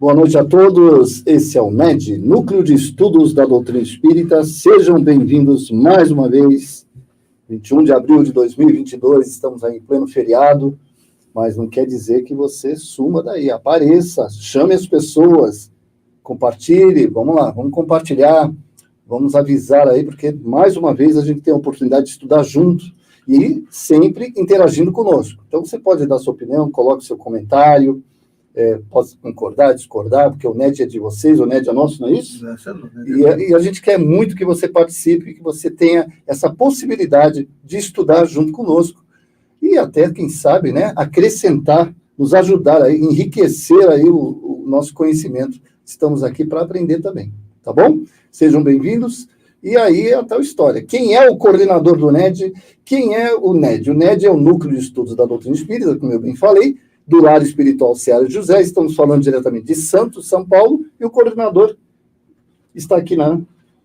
Boa noite a todos, esse é o NED, Núcleo de Estudos da Doutrina Espírita. Sejam bem-vindos mais uma vez, 21 de abril de 2022, estamos aí em pleno feriado, mas não quer dizer que você suma daí, apareça, chame as pessoas, compartilhe, vamos lá, vamos compartilhar, vamos avisar aí, porque mais uma vez a gente tem a oportunidade de estudar junto e sempre interagindo conosco. Então você pode dar sua opinião, coloque seu comentário, pode concordar, discordar, porque o NED é de vocês, o NED é nosso, não é isso? E a gente quer muito que você participe, que você tenha essa possibilidade de estudar junto conosco e até, quem sabe, né, acrescentar, nos ajudar a enriquecer aí o nosso conhecimento. Estamos aqui para aprender também, tá bom? Sejam bem-vindos. E aí é a tal história. Quem é o coordenador do NED? Quem é o NED? O NED é o Núcleo de Estudos da Doutrina Espírita, como eu bem falei, do Lar Espiritual Seara José. Estamos falando diretamente de Santos, São Paulo, e o coordenador está aqui na...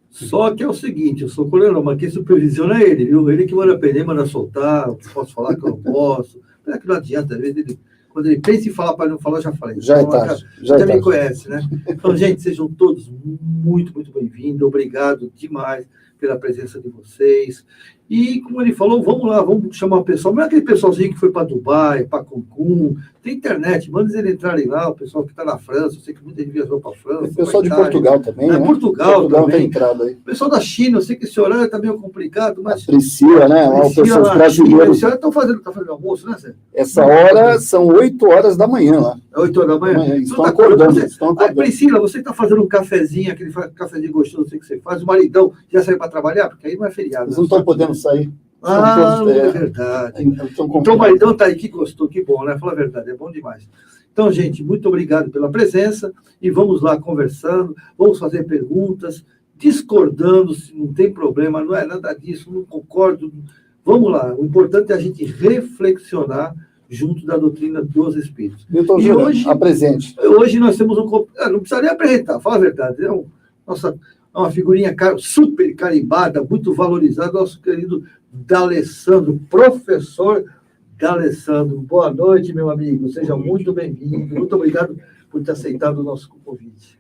Só que é o seguinte, eu sou coordenador, mas quem supervisiona é ele, viu? Ele que manda prender, manda soltar, eu posso falar que eu não posso, é que não adianta, às vezes ele, quando ele pensa em falar para não falar, eu já falei. Já então, é tarde. Já também tarde. Conhece, né? Então, gente, sejam todos muito, muito bem-vindos, obrigado demais pela presença de vocês. E, como ele falou, vamos lá, vamos chamar o pessoal. Não é aquele pessoalzinho que foi para Dubai, para Cancún, tem internet, manda eles entrarem lá, o pessoal que está na França, eu sei que muita gente viajou para a França. O pessoal de Portugal também, né? Portugal também. Tem entrado aí. O pessoal da China, eu sei que esse horário está meio complicado, mas... A Priscila, né? O pessoal brasileiro. Esse horário tá fazendo almoço, né, Zé? Essa hora são 8 horas da manhã lá. É 8 horas da manhã? Estão acordando. Priscila, você está fazendo um cafezinho, aquele cafezinho gostoso que você faz, o maridão já saiu para trabalhar? Porque aí não é feriado. Eles não estão podendo sair. É verdade. Então o maridão está aí, que gostou, que bom, né? Fala a verdade, é bom demais. Então, gente, muito obrigado pela presença e vamos lá conversando, vamos fazer perguntas, discordando, se não tem problema, não é nada disso, não concordo. Vamos lá, o importante é a gente reflexionar junto da doutrina dos Espíritos. Milton e Júnior, hoje, apresente. Hoje nós temos um... Não precisa nem apresentar, fala a verdade. É uma figurinha super carimbada, muito valorizada, nosso querido D'Alessandro, professor D'Alessandro. Boa noite, meu amigo. Seja muito bem-vindo. Muito obrigado por ter aceitado o nosso convite.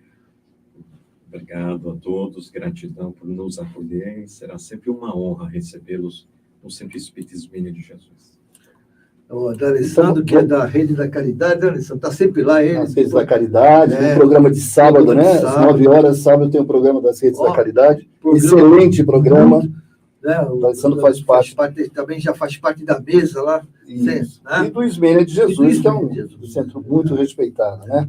Obrigado a todos, gratidão por nos acolherem. Será sempre uma honra recebê-los no Centro Espírita Ismênia de Jesus. O D'Alessandro, que é da Rede da Caridade, D'Alessandro, está sempre lá, ele. As Redes da Caridade, no programa de sábado, né? Às 9 horas, sábado, tem o programa das Redes da Caridade. Excelente programa. Né? O D'Alessandro faz parte. Também já faz parte da mesa lá. Sempre, né? E do Ismênia de Jesus, que é um centro muito respeitado, né?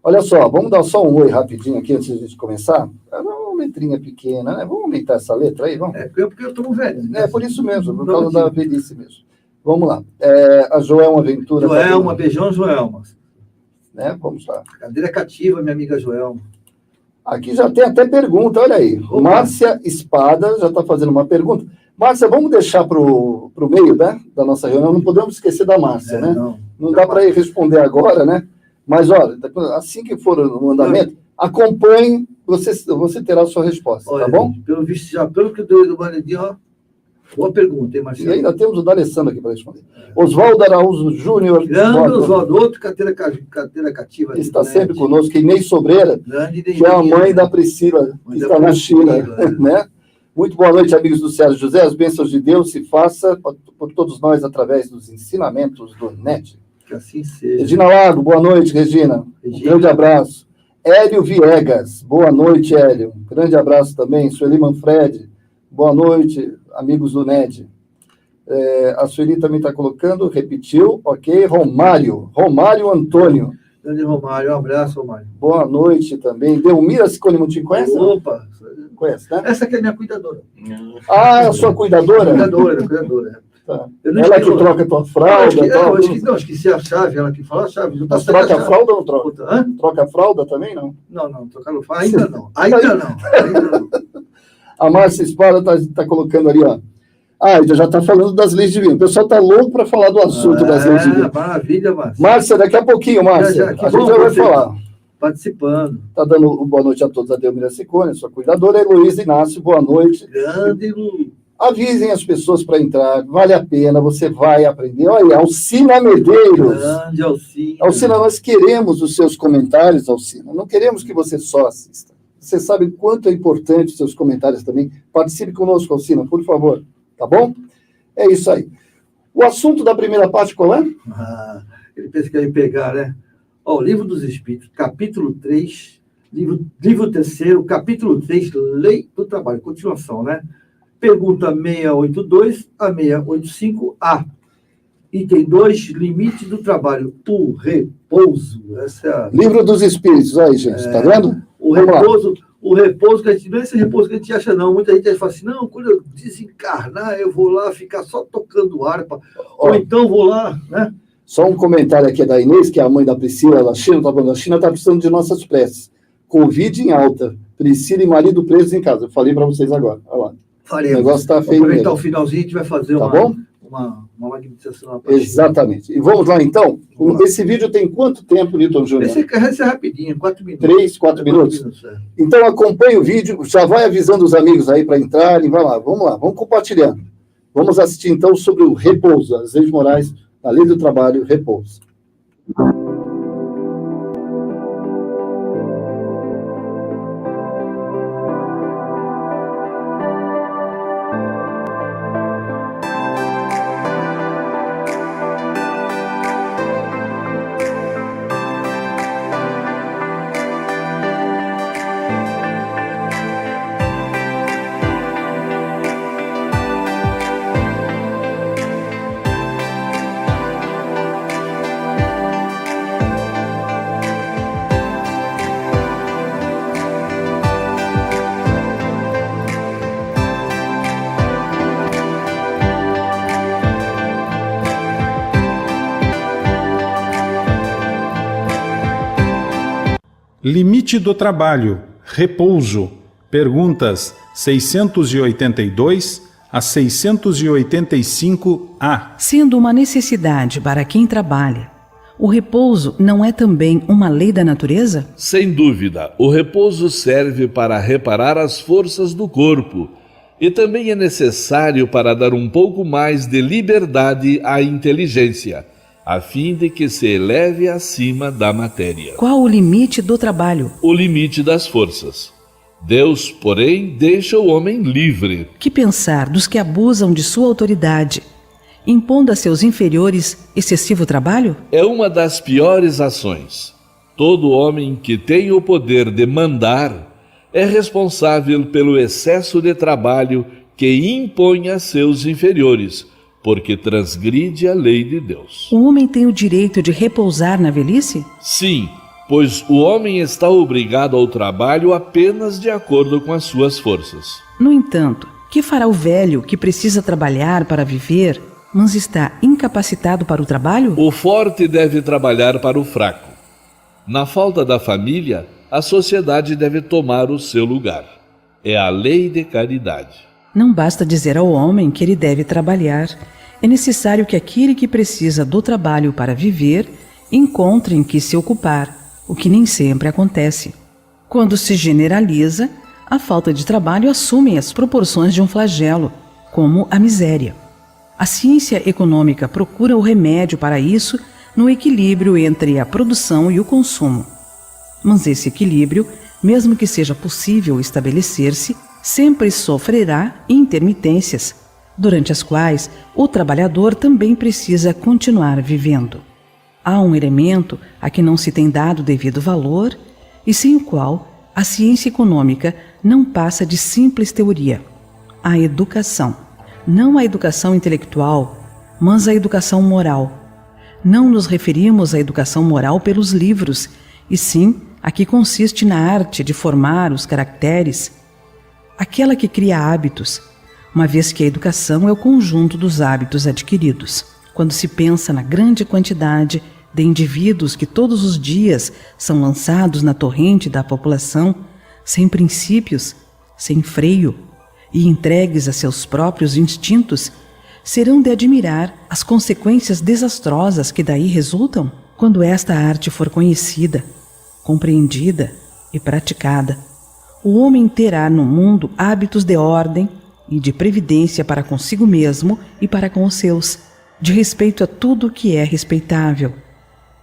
Olha só, vamos dar só um oi rapidinho aqui antes de a gente começar. É uma letrinha pequena, né? Vamos aumentar essa letra aí, vamos? Porque eu estou velho. É por isso mesmo, por causa da velhice mesmo. Vamos lá. A Joelma Ventura. Joelma, beijão, Joelma. Né? Vamos lá. Cadeira cativa, minha amiga Joelma. Aqui já tem até pergunta, olha aí. Opa. Márcia Espada já está fazendo uma pergunta. Márcia, vamos deixar para o meio, né, da nossa reunião. Não podemos esquecer da Márcia, né? Não dá para responder agora, né? Mas, olha, assim que for no andamento, acompanhe, você terá a sua resposta, olha, tá bom? Pelo visto, já pelo que eu dei do Valentim, ó. Boa pergunta, hein, Marcelo? E ainda temos o D'Alessandro aqui para responder. Oswaldo Araújo Júnior. Grande Oswaldo, outro cadeira cativa. Está sempre conosco. Inês Sobreira, que é a mãe da Priscila, que está na China. Né? Muito boa noite, amigos do Seara José. As bênçãos de Deus se faça por todos nós através dos ensinamentos do NED. Que assim seja. Regina Lago, boa noite, Regina. Um grande abraço. Hélio Viegas, boa noite, Hélio. Grande abraço também. Sueli Manfredi, boa noite, amigos do NED. A Sueli também está colocando, repetiu, ok. Romário Antônio. Grande Romário, um abraço, Romário. Boa noite também. Delmira Ciccone Montinho, conhece? Opa! Conhece, né? Essa aqui é minha cuidadora. Ah, é a sua cuidadora? Cuidadora. Tá. Ela que troca a tua fralda? Não, esqueci a chave, ela que fala a chave. Mas troca a fralda ou não troca? Hã? Troca a fralda também, não? Não, trocar no ainda não. Ainda não. A Márcia Espada está colocando ali, ó. Já está falando das leis divinas. O pessoal está louco para falar do assunto das leis divinas. Maravilha, Márcia. Márcia, daqui a pouquinho, Márcia. A gente já vai falar. Participando. Está dando boa noite a todos. A Delmira Ciccone, sua cuidadora. Heloísa Inácio, boa noite. Grande Lu. Avisem as pessoas para entrar, vale a pena, você vai aprender. Olha, Alcina Medeiros. Grande Alcina. Alcina, nós queremos os seus comentários, Alcina. Não queremos que você só assista. Você sabe quanto é importante os seus comentários também. Participe conosco, Alcina, por favor. Tá bom? É isso aí. O assunto da primeira parte qual é? Ele pensa que ia pegar, né? Ó, o Livro dos Espíritos, capítulo 3, livro 3º, capítulo 3, Lei do Trabalho, continuação, né? Pergunta 682 a 685A. Item 2, limite do trabalho, o repouso. Essa é a... Livro dos Espíritos, aí, gente, tá vendo? O repouso, que a gente, não é esse repouso que a gente acha, não. Muita gente fala assim, não, quando eu desencarnar, eu vou lá ficar só tocando harpa, ou então vou lá, né? Só um comentário aqui da Inês, que é a mãe da Priscila, da China, tá falando, a China está precisando de nossas preces. Covid em alta, Priscila e marido presos em casa. Eu falei para vocês agora, olha lá. Faremos. O negócio está feio. Aproveitar o finalzinho, a gente vai fazer uma magnetização. Exatamente. E vamos lá, então. Esse vídeo tem quanto tempo, Newton Júnior? Esse é rapidinho, 4 minutos. 3, 4 minutos? Então, acompanhe o vídeo, já vai avisando os amigos aí para entrarem. Vai lá, vamos compartilhando. Vamos assistir, então, sobre o repouso, as leis morais, a lei do trabalho, repouso. Limite do trabalho, repouso, perguntas 682 a 685A. Sendo uma necessidade para quem trabalha, o repouso não é também uma lei da natureza? Sem dúvida, o repouso serve para reparar as forças do corpo e também é necessário para dar um pouco mais de liberdade à inteligência, a fim de que se eleve acima da matéria. Qual o limite do trabalho? O limite das forças. Deus, porém, deixa o homem livre. Que pensar dos que abusam de sua autoridade, impondo a seus inferiores excessivo trabalho? É uma das piores ações. Todo homem que tem o poder de mandar é responsável pelo excesso de trabalho que impõe a seus inferiores, porque transgride a lei de Deus. O homem tem o direito de repousar na velhice? Sim, pois o homem está obrigado ao trabalho apenas de acordo com as suas forças. No entanto, que fará o velho que precisa trabalhar para viver, mas está incapacitado para o trabalho? O forte deve trabalhar para o fraco. Na falta da família, a sociedade deve tomar o seu lugar. É a lei de caridade. Não basta dizer ao homem que ele deve trabalhar. É necessário que aquele que precisa do trabalho para viver encontre em que se ocupar, o que nem sempre acontece. Quando se generaliza, a falta de trabalho assume as proporções de um flagelo, como a miséria. A ciência econômica procura o remédio para isso no equilíbrio entre a produção e o consumo. Mas esse equilíbrio, mesmo que seja possível estabelecer-se, sempre sofrerá intermitências, durante as quais o trabalhador também precisa continuar vivendo. Há um elemento a que não se tem dado devido valor e sem o qual a ciência econômica não passa de simples teoria: a educação. Não a educação intelectual, mas a educação moral. Não nos referimos à educação moral pelos livros, e sim a que consiste na arte de formar os caracteres, aquela que cria hábitos, uma vez que a educação é o conjunto dos hábitos adquiridos. Quando se pensa na grande quantidade de indivíduos que todos os dias são lançados na torrente da população, sem princípios, sem freio e entregues a seus próprios instintos, serão de admirar as consequências desastrosas que daí resultam quando esta arte for conhecida, compreendida e praticada. O homem terá no mundo hábitos de ordem e de previdência para consigo mesmo e para com os seus, de respeito a tudo que é respeitável.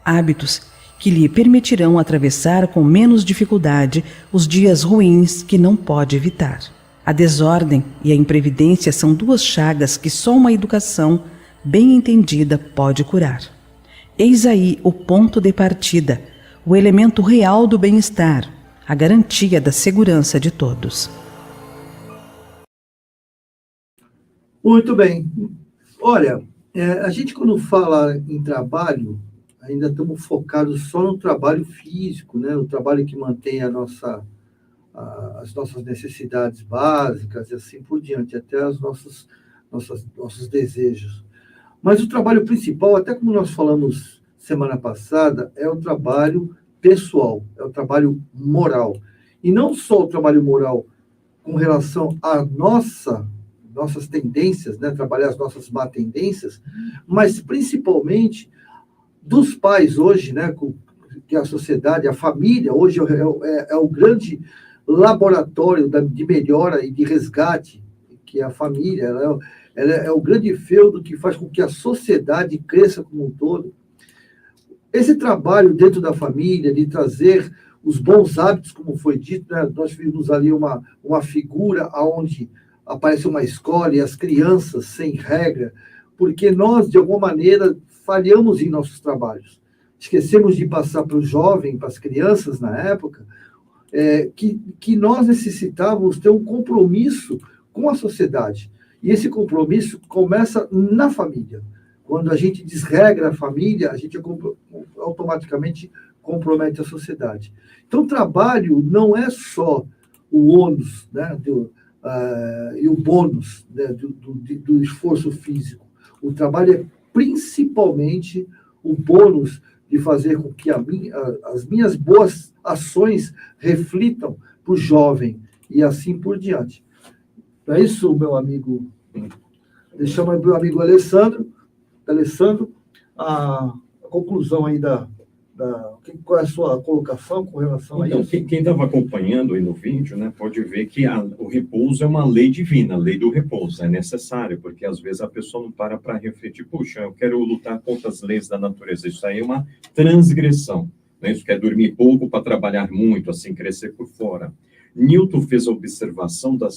Hábitos que lhe permitirão atravessar com menos dificuldade os dias ruins que não pode evitar. A desordem e a imprevidência são duas chagas que só uma educação bem entendida pode curar. Eis aí o ponto de partida, o elemento real do bem-estar, a garantia da segurança de todos. Muito bem. Olha, a gente quando fala em trabalho, ainda estamos focados só no trabalho físico, né? O trabalho que mantém as nossas necessidades básicas e assim por diante, até os nossos desejos. Mas o trabalho principal, até como nós falamos semana passada, é o trabalho pessoal, é o trabalho moral. E não só o trabalho moral com relação à nossas tendências, né? Trabalhar as nossas má tendências, mas principalmente dos pais hoje, né, que a sociedade, a família, hoje é o grande laboratório de melhora e de resgate, que é a família, ela é o grande feudo que faz com que a sociedade cresça como um todo. Esse trabalho dentro da família, de trazer os bons hábitos, como foi dito, né, nós vimos ali uma figura onde aparece uma escola e as crianças sem regra, porque nós, de alguma maneira, falhamos em nossos trabalhos. Esquecemos de passar para o jovem, para as crianças na época, que nós necessitávamos ter um compromisso com a sociedade. E esse compromisso começa na família. Quando a gente desregra a família, a gente automaticamente compromete a sociedade. Então, o trabalho não é só o ônus, né, e o bônus, né, do esforço físico. O trabalho é principalmente o bônus de fazer com que as minhas boas ações reflitam para o jovem e assim por diante. Não é isso, meu amigo? Deixamos meu amigo Alessandro, a conclusão aí qual é a sua colocação com relação a isso? Quem estava acompanhando aí no vídeo, né, pode ver que o repouso é uma lei divina, a lei do repouso, é necessário, porque às vezes a pessoa não para refletir, puxa, eu quero lutar contra as leis da natureza, isso aí é uma transgressão, né? Isso quer dormir pouco para trabalhar muito, assim, crescer por fora. Newton fez a observação da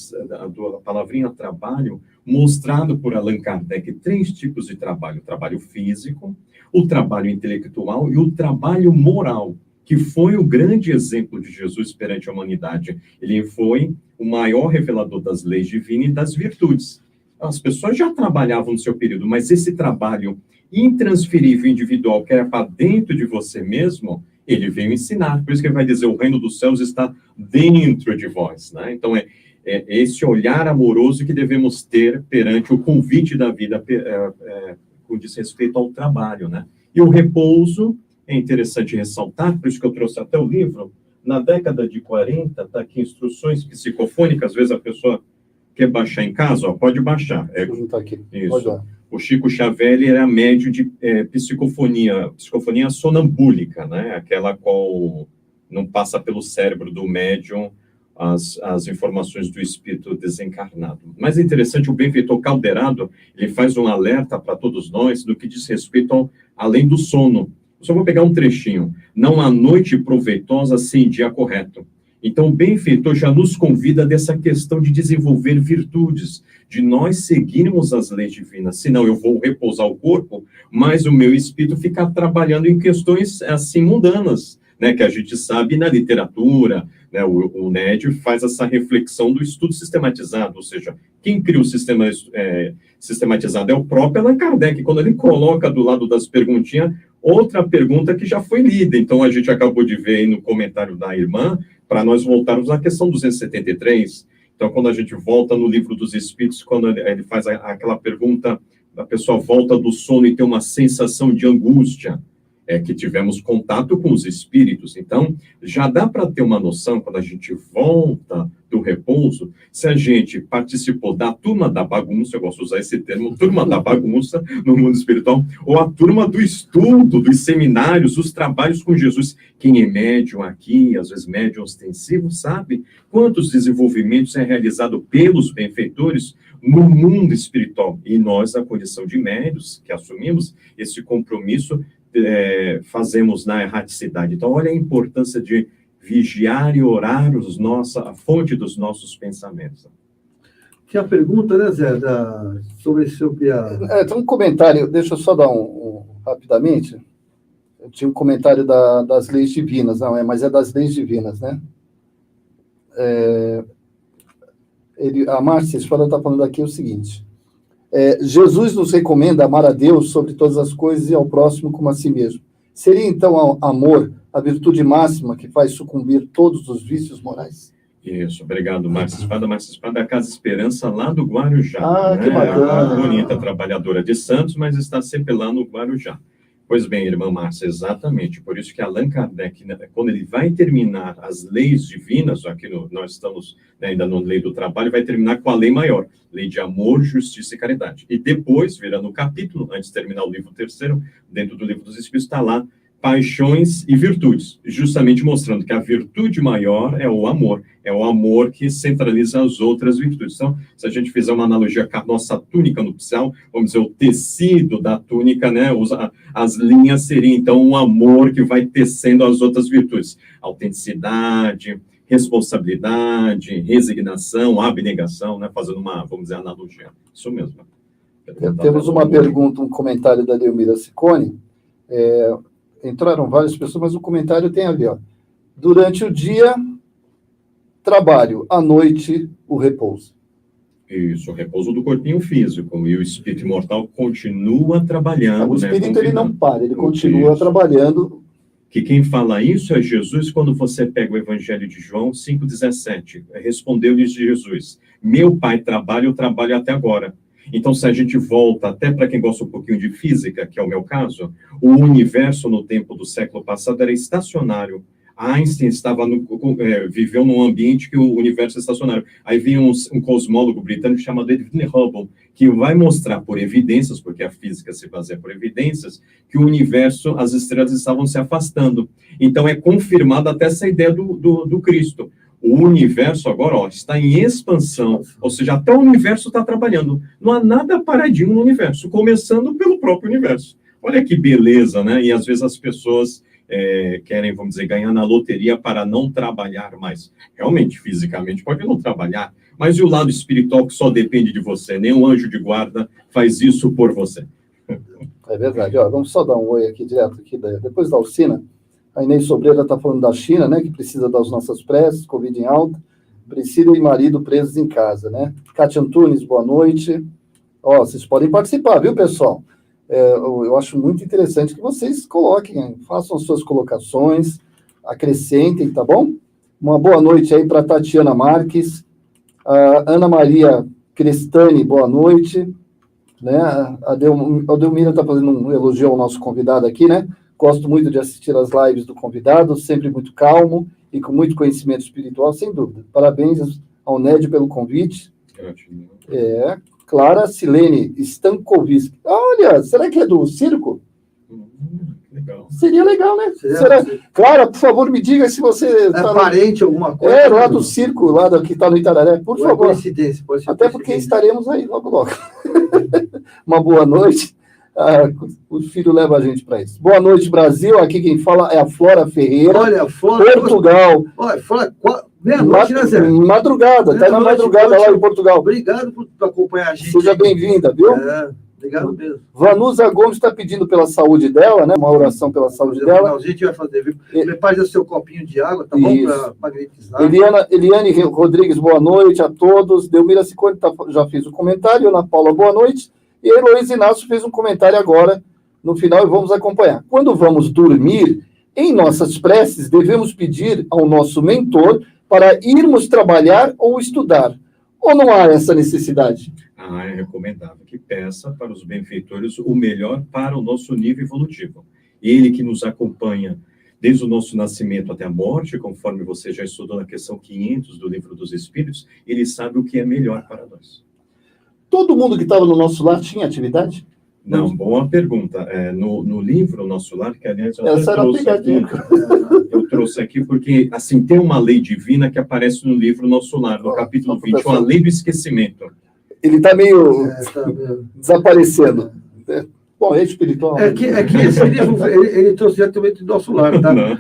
palavrinha trabalho, mostrado por Allan Kardec 3 tipos de trabalho: o trabalho físico, o trabalho intelectual e o trabalho moral, que foi o grande exemplo de Jesus perante a humanidade. Ele foi o maior revelador das leis divinas e das virtudes. As pessoas já trabalhavam no seu período, mas esse trabalho intransferível individual, que era para dentro de você mesmo, ele veio ensinar. Por isso que ele vai dizer, o reino dos céus está dentro de vós, né? Então, é esse olhar amoroso que devemos ter perante o convite da vida, com diz respeito ao trabalho, né? E o repouso, é interessante ressaltar, por isso que eu trouxe até o livro, na década de 40, está aqui instruções psicofônicas, às vezes a pessoa quer baixar em casa, ó, pode baixar. Tá aqui. Isso. Pode dar. O Chico Xavier era médio de psicofonia sonambúlica, né? Aquela qual não passa pelo cérebro do médium as informações do espírito desencarnado. Mas é interessante, o benfeitor Calderado, ele faz um alerta para todos nós do que diz respeito além do sono. Eu só vou pegar um trechinho. Não há noite proveitosa sem dia correto. Então, o benfeitor já nos convida dessa questão de desenvolver virtudes, de nós seguirmos as leis divinas. Senão eu vou repousar o corpo, mas o meu espírito fica trabalhando em questões assim mundanas, né, que a gente sabe na literatura, né, o NED faz essa reflexão do estudo sistematizado, ou seja, quem cria o sistema sistematizado é o próprio Allan Kardec, quando ele coloca do lado das perguntinhas outra pergunta que já foi lida. Então, a gente acabou de ver aí no comentário da irmã, para nós voltarmos à questão 273. Então, quando a gente volta no Livro dos Espíritos, quando ele faz aquela pergunta, a pessoa volta do sono e tem uma sensação de angústia. que tivemos contato com os espíritos. Então, já dá para ter uma noção, quando a gente volta do repouso, se a gente participou da turma da bagunça, eu gosto de usar esse termo, turma da bagunça no mundo espiritual, ou a turma do estudo, dos seminários, os trabalhos com Jesus. Quem é médium aqui, às vezes médium ostensivo, sabe quantos desenvolvimentos é realizado pelos benfeitores no mundo espiritual. E nós, da condição de médios, que assumimos esse compromisso, fazemos na erraticidade. Então, olha a importância de vigiar e orar a fonte dos nossos pensamentos. Tinha pergunta, né, Zé, sobre esse seu piado. Tem um comentário, deixa eu só dar rapidamente. Eu tinha um comentário das leis divinas, mas é das leis divinas, né? A Márcia Espada está falando aqui o seguinte: Jesus nos recomenda amar a Deus sobre todas as coisas e ao próximo como a si mesmo. Seria, então, amor a virtude máxima que faz sucumbir todos os vícios morais? Isso, obrigado, Márcia Espada. Márcia Espada é a Casa Esperança lá do Guarujá. Que bacana. Bonita, trabalhadora de Santos, mas está sempre lá no Guarujá. Pois bem, irmã Márcia, exatamente. Por isso que Allan Kardec, quando ele vai terminar as leis divinas, aqui nós estamos ainda na lei do trabalho, vai terminar com a lei maior, lei de amor, justiça e caridade. E depois, virando o capítulo, antes de terminar o livro terceiro, dentro do livro dos Espíritos, está lá paixões e virtudes, justamente mostrando que a virtude maior é o amor que centraliza as outras virtudes. Então, se a gente fizer uma analogia com a nossa túnica nupcial, vamos dizer, o tecido da túnica, né, as linhas seriam, então, um amor que vai tecendo as outras virtudes. Autenticidade, responsabilidade, resignação, abnegação, né, fazendo uma, vamos dizer, analogia. Isso mesmo. Temos uma pergunta, um comentário da Delmira Ciccone. Entraram várias pessoas, mas o comentário tem a ver. Durante o dia, trabalho, à noite, o repouso. Isso, o repouso do corpinho físico. E o espírito imortal continua trabalhando. O espírito, ele não para, ele continua trabalhando. Que quem fala isso é Jesus, quando você pega o Evangelho de João 5,17. Respondeu-lhes Jesus: meu Pai trabalha, eu trabalho até agora. Então, se a gente volta, até para quem gosta um pouquinho de física, que é o meu caso, o universo no tempo do século passado era estacionário. Einstein viveu num ambiente que o universo é estacionário. Aí vinha um cosmólogo britânico chamado Edwin Hubble, que vai mostrar por evidências, porque a física se baseia por evidências, que o universo, as estrelas estavam se afastando. Então, é confirmada até essa ideia do Cristo. O universo agora está em expansão, ou seja, até o universo está trabalhando. Não há nada paradinho no universo, começando pelo próprio universo. Olha que beleza, né? E às vezes as pessoas querem, vamos dizer, ganhar na loteria para não trabalhar mais. Realmente, fisicamente, pode não trabalhar, mas e o lado espiritual que só depende de você? Nenhum anjo de guarda faz isso por você. É verdade. Vamos só dar um oi aqui, direto aqui, depois da Alcina. A Inês Sobreira está falando da China, né, que precisa das nossas preces, Covid em alta. Priscila e marido presos em casa, né? Cátia Antunes, boa noite. Vocês podem participar, viu, pessoal? Eu acho muito interessante que vocês coloquem, façam as suas colocações, acrescentem, tá bom? Uma boa noite aí para Tatiana Marques. Ana Maria Crestani, boa noite. Né? A Delmira está fazendo um elogio ao nosso convidado aqui, né? Gosto muito de assistir as lives do convidado, sempre muito calmo e com muito conhecimento espiritual, sem dúvida. Parabéns ao Nédio pelo convite. Gratidão. Clara Silene Stankovic. Olha, será que é do circo? Legal. Seria legal, né? Clara, por favor, me diga se você... parente, alguma coisa? Lá do circo, lá que está no Itararé. Por favor. Coincidência, pode ser. Até porque estaremos aí logo, logo. Uma boa noite. O filho leva a gente para isso. Boa noite, Brasil. Aqui quem fala é a Flora Ferreira. Olha, Flora. Portugal. Olha, Flora, meia-noite, né, Zé? Madrugada, está na madrugada lá em Portugal. Obrigado por acompanhar a gente. Seja bem-vinda, viu? Obrigado mesmo. Vanusa Gomes está pedindo pela saúde dela, né? Uma oração pela saúde dela. A gente vai fazer, viu? Prepare o seu copinho de água, tá bom? Para magnetizar. Eliane Rodrigues, boa noite a todos. Delmira Ciccone já fez o comentário. Ana Paula, boa noite. E a Heloísa Inácio fez um comentário agora, no final, e vamos acompanhar. Quando vamos dormir, em nossas preces, devemos pedir ao nosso mentor para irmos trabalhar ou estudar. Ou não há essa necessidade? É recomendável que peça para os benfeitores o melhor para o nosso nível evolutivo. Ele que nos acompanha desde o nosso nascimento até a morte, conforme você já estudou na questão 500 do Livro dos Espíritos, ele sabe o que é melhor para nós. Todo mundo que estava no nosso lar tinha atividade? Não, boa pergunta. No livro Nosso Lar, que aliás eu trouxe aqui porque, assim, tem uma lei divina que aparece no livro Nosso Lar, no capítulo 20, a lei do esquecimento. Ele está meio desaparecendo. Bom, é espiritual. É que esse livro, ele trouxe diretamente do Nosso Lar, tá? Na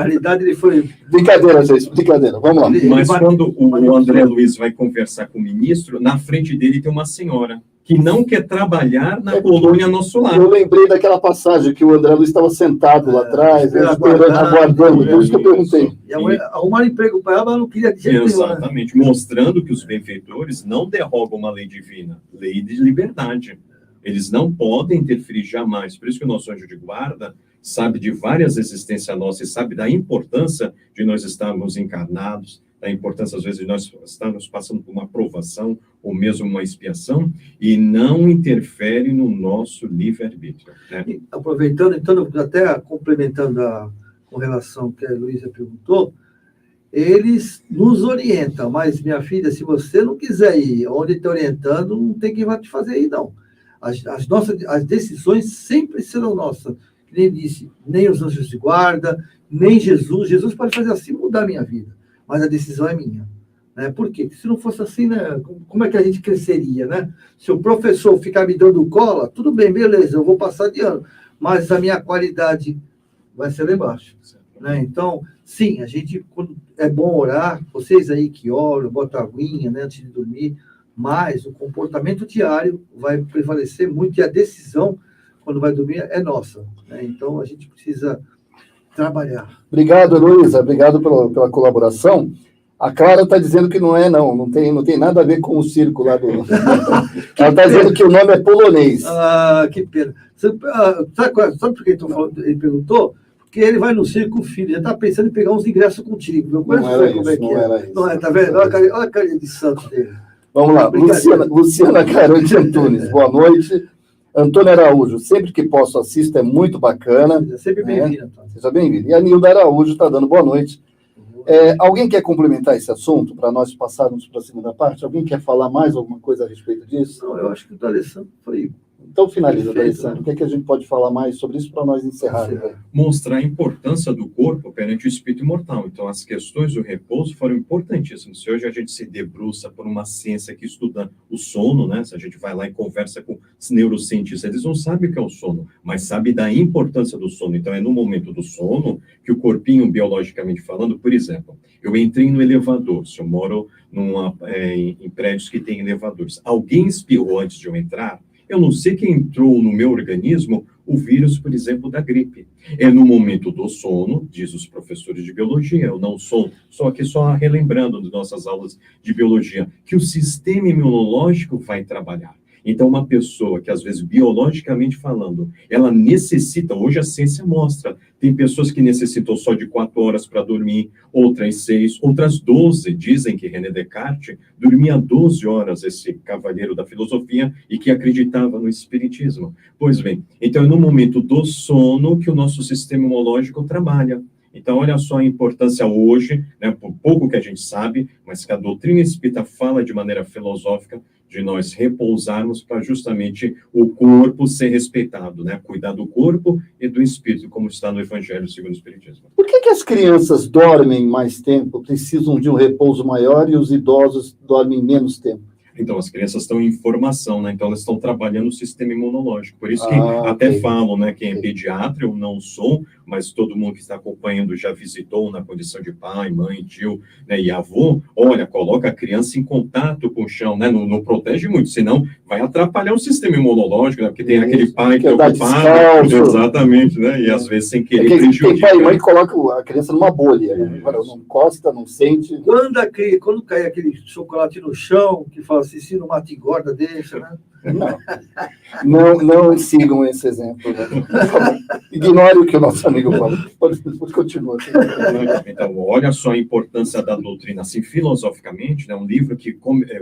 realidade, ele foi... Brincadeira, gente, brincadeira. Vamos lá. Mas quando o André Luiz vai conversar com o ministro, na frente dele tem uma senhora que não quer trabalhar na colônia Nosso Lar. Eu lembrei daquela passagem que o André Luiz estava sentado lá atrás, aguardando, por isso que eu perguntei. E arrumaram emprego para ela, mas não queria de jeito nenhum. Exatamente, mostrando que os benfeitores não derrogam uma lei divina, lei de liberdade. Eles não podem interferir jamais. Por isso que o nosso anjo de guarda sabe de várias existências nossas e sabe da importância de nós estarmos encarnados, da importância, às vezes, de nós estarmos passando por uma provação ou mesmo uma expiação, e não interfere no nosso livre-arbítrio. Né? Aproveitando, então, até complementando com relação ao que a Luísa perguntou, eles nos orientam, mas, minha filha, se você não quiser ir onde está orientando, não tem quem vai te fazer ir, não. As decisões sempre serão nossas. Nem disse, nem os anjos de guarda, nem Jesus. Jesus pode fazer assim, mudar a minha vida, mas a decisão é minha. Né? Por quê? Se não fosse assim, né, como é que a gente cresceria? Né? Se o professor ficar me dando cola, tudo bem, beleza, eu vou passar de ano, mas a minha qualidade vai ser lá embaixo. Né? Então, sim, é bom orar, vocês aí que oram, botam aguinha, né, antes de dormir, mas o comportamento diário vai prevalecer muito e a decisão, quando vai dormir, é nossa. Né? Então, a gente precisa trabalhar. Obrigado, Heloísa. Obrigado pela colaboração. A Clara está dizendo que não tem nada a ver com o circo lá do... Ela está dizendo que o nome é polonês. Ah, que pena. Sabe por que ele perguntou? Porque ele vai no circo, filho, já está pensando em pegar uns ingressos contigo. Eu conheço como é que é. Não é, tá vendo? Olha a carinha de santo dele. Vamos lá, Luciana Caronte Antunes, boa noite. Antônio Araújo, sempre que posso assisto, é muito bacana. Seja sempre bem-vindo, Antônio. Seja bem-vindo. E a Nilda Araújo está dando boa noite. Alguém quer complementar esse assunto para nós passarmos para a segunda parte? Alguém quer falar mais alguma coisa a respeito disso? Não, eu acho que o D'Alessandro foi... Então, finaliza, D'Alessandro. O que é que a gente pode falar mais sobre isso para nós encerrarmos? Mostrar a importância do corpo perante o espírito imortal. Então, as questões do repouso foram importantíssimas. Se hoje a gente se debruça por uma ciência que estuda o sono, né? Se a gente vai lá e conversa com os neurocientistas, eles não sabem o que é o sono, mas sabem da importância do sono. Então, é no momento do sono que o corpinho, biologicamente falando, por exemplo, eu entrei no elevador, se eu moro em prédios que têm elevadores, alguém espirrou antes de eu entrar, eu não sei quem entrou no meu organismo o vírus, por exemplo, da gripe. É no momento do sono, diz os professores de biologia, eu não sou, só aqui só relembrando das nossas aulas de biologia, que o sistema imunológico vai trabalhar. Então, uma pessoa que, às vezes, biologicamente falando, ela necessita, hoje a ciência mostra, tem pessoas que necessitam só de 4 horas para dormir, outras 6, outras 12. Dizem que René Descartes dormia 12 horas, esse cavalheiro da filosofia, e que acreditava no espiritismo. Pois bem, então é no momento do sono que o nosso sistema imunológico trabalha. Então, olha só a importância hoje, né, por pouco que a gente sabe, mas que a doutrina espírita fala de maneira filosófica, de nós repousarmos para justamente o corpo ser respeitado, né? Cuidar do corpo e do espírito, como está no Evangelho segundo o Espiritismo. Por que as crianças dormem mais tempo, precisam de um repouso maior e os idosos dormem menos tempo? Então, as crianças estão em formação, né? Então, elas estão trabalhando o sistema imunológico. Por isso que até falam, né? Quem é pediatra, eu não sou, mas todo mundo que está acompanhando já visitou na condição de pai, mãe, tio, né, e avô. Olha, coloca a criança em contato com o chão, né? Não protege muito, senão vai atrapalhar o sistema imunológico, né? Porque tem aquele pai que é ocupado. Exatamente, né? E às vezes sem querer prejudica. Tem pai e mãe que coloca a criança numa bolha, né? Não encosta, não sente. Quando cai aquele chocolate no chão, que fala assim, se não mata engorda, deixa, né? Não sigam esse exemplo. Né? Ignore o que o nosso amigo falou. Pode continuar. Então, olha só a importância da doutrina, assim, filosoficamente, né, um livro que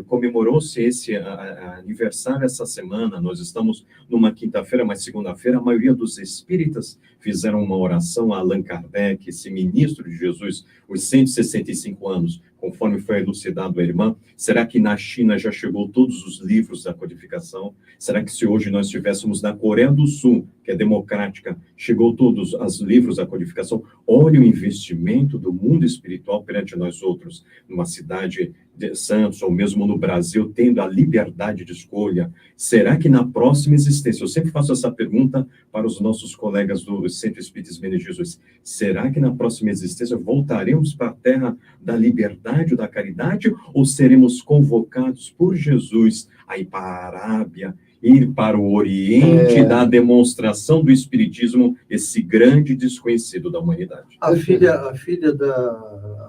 comemorou-se esse aniversário essa semana. Nós estamos numa quinta-feira, mas segunda-feira, a maioria dos espíritas fizeram uma oração a Allan Kardec, esse ministro de Jesus, os 165 anos, conforme foi elucidado a irmã. Será que na China já chegou todos os livros da codificação? Será que se hoje nós estivéssemos na Coreia do Sul, que é democrática, chegou todos os livros da codificação? Olha o investimento do mundo espiritual perante nós outros, numa cidade de Santos, ou mesmo no Brasil, tendo a liberdade de escolha. Será que na próxima existência, eu sempre faço essa pergunta para os nossos colegas do Centro Espírita de Jesus, será que na próxima existência voltaremos para a terra da liberdade ou da caridade, ou seremos convocados por Jesus a ir para a Arábia, ir para o Oriente da demonstração do Espiritismo, esse grande desconhecido da humanidade? A filha da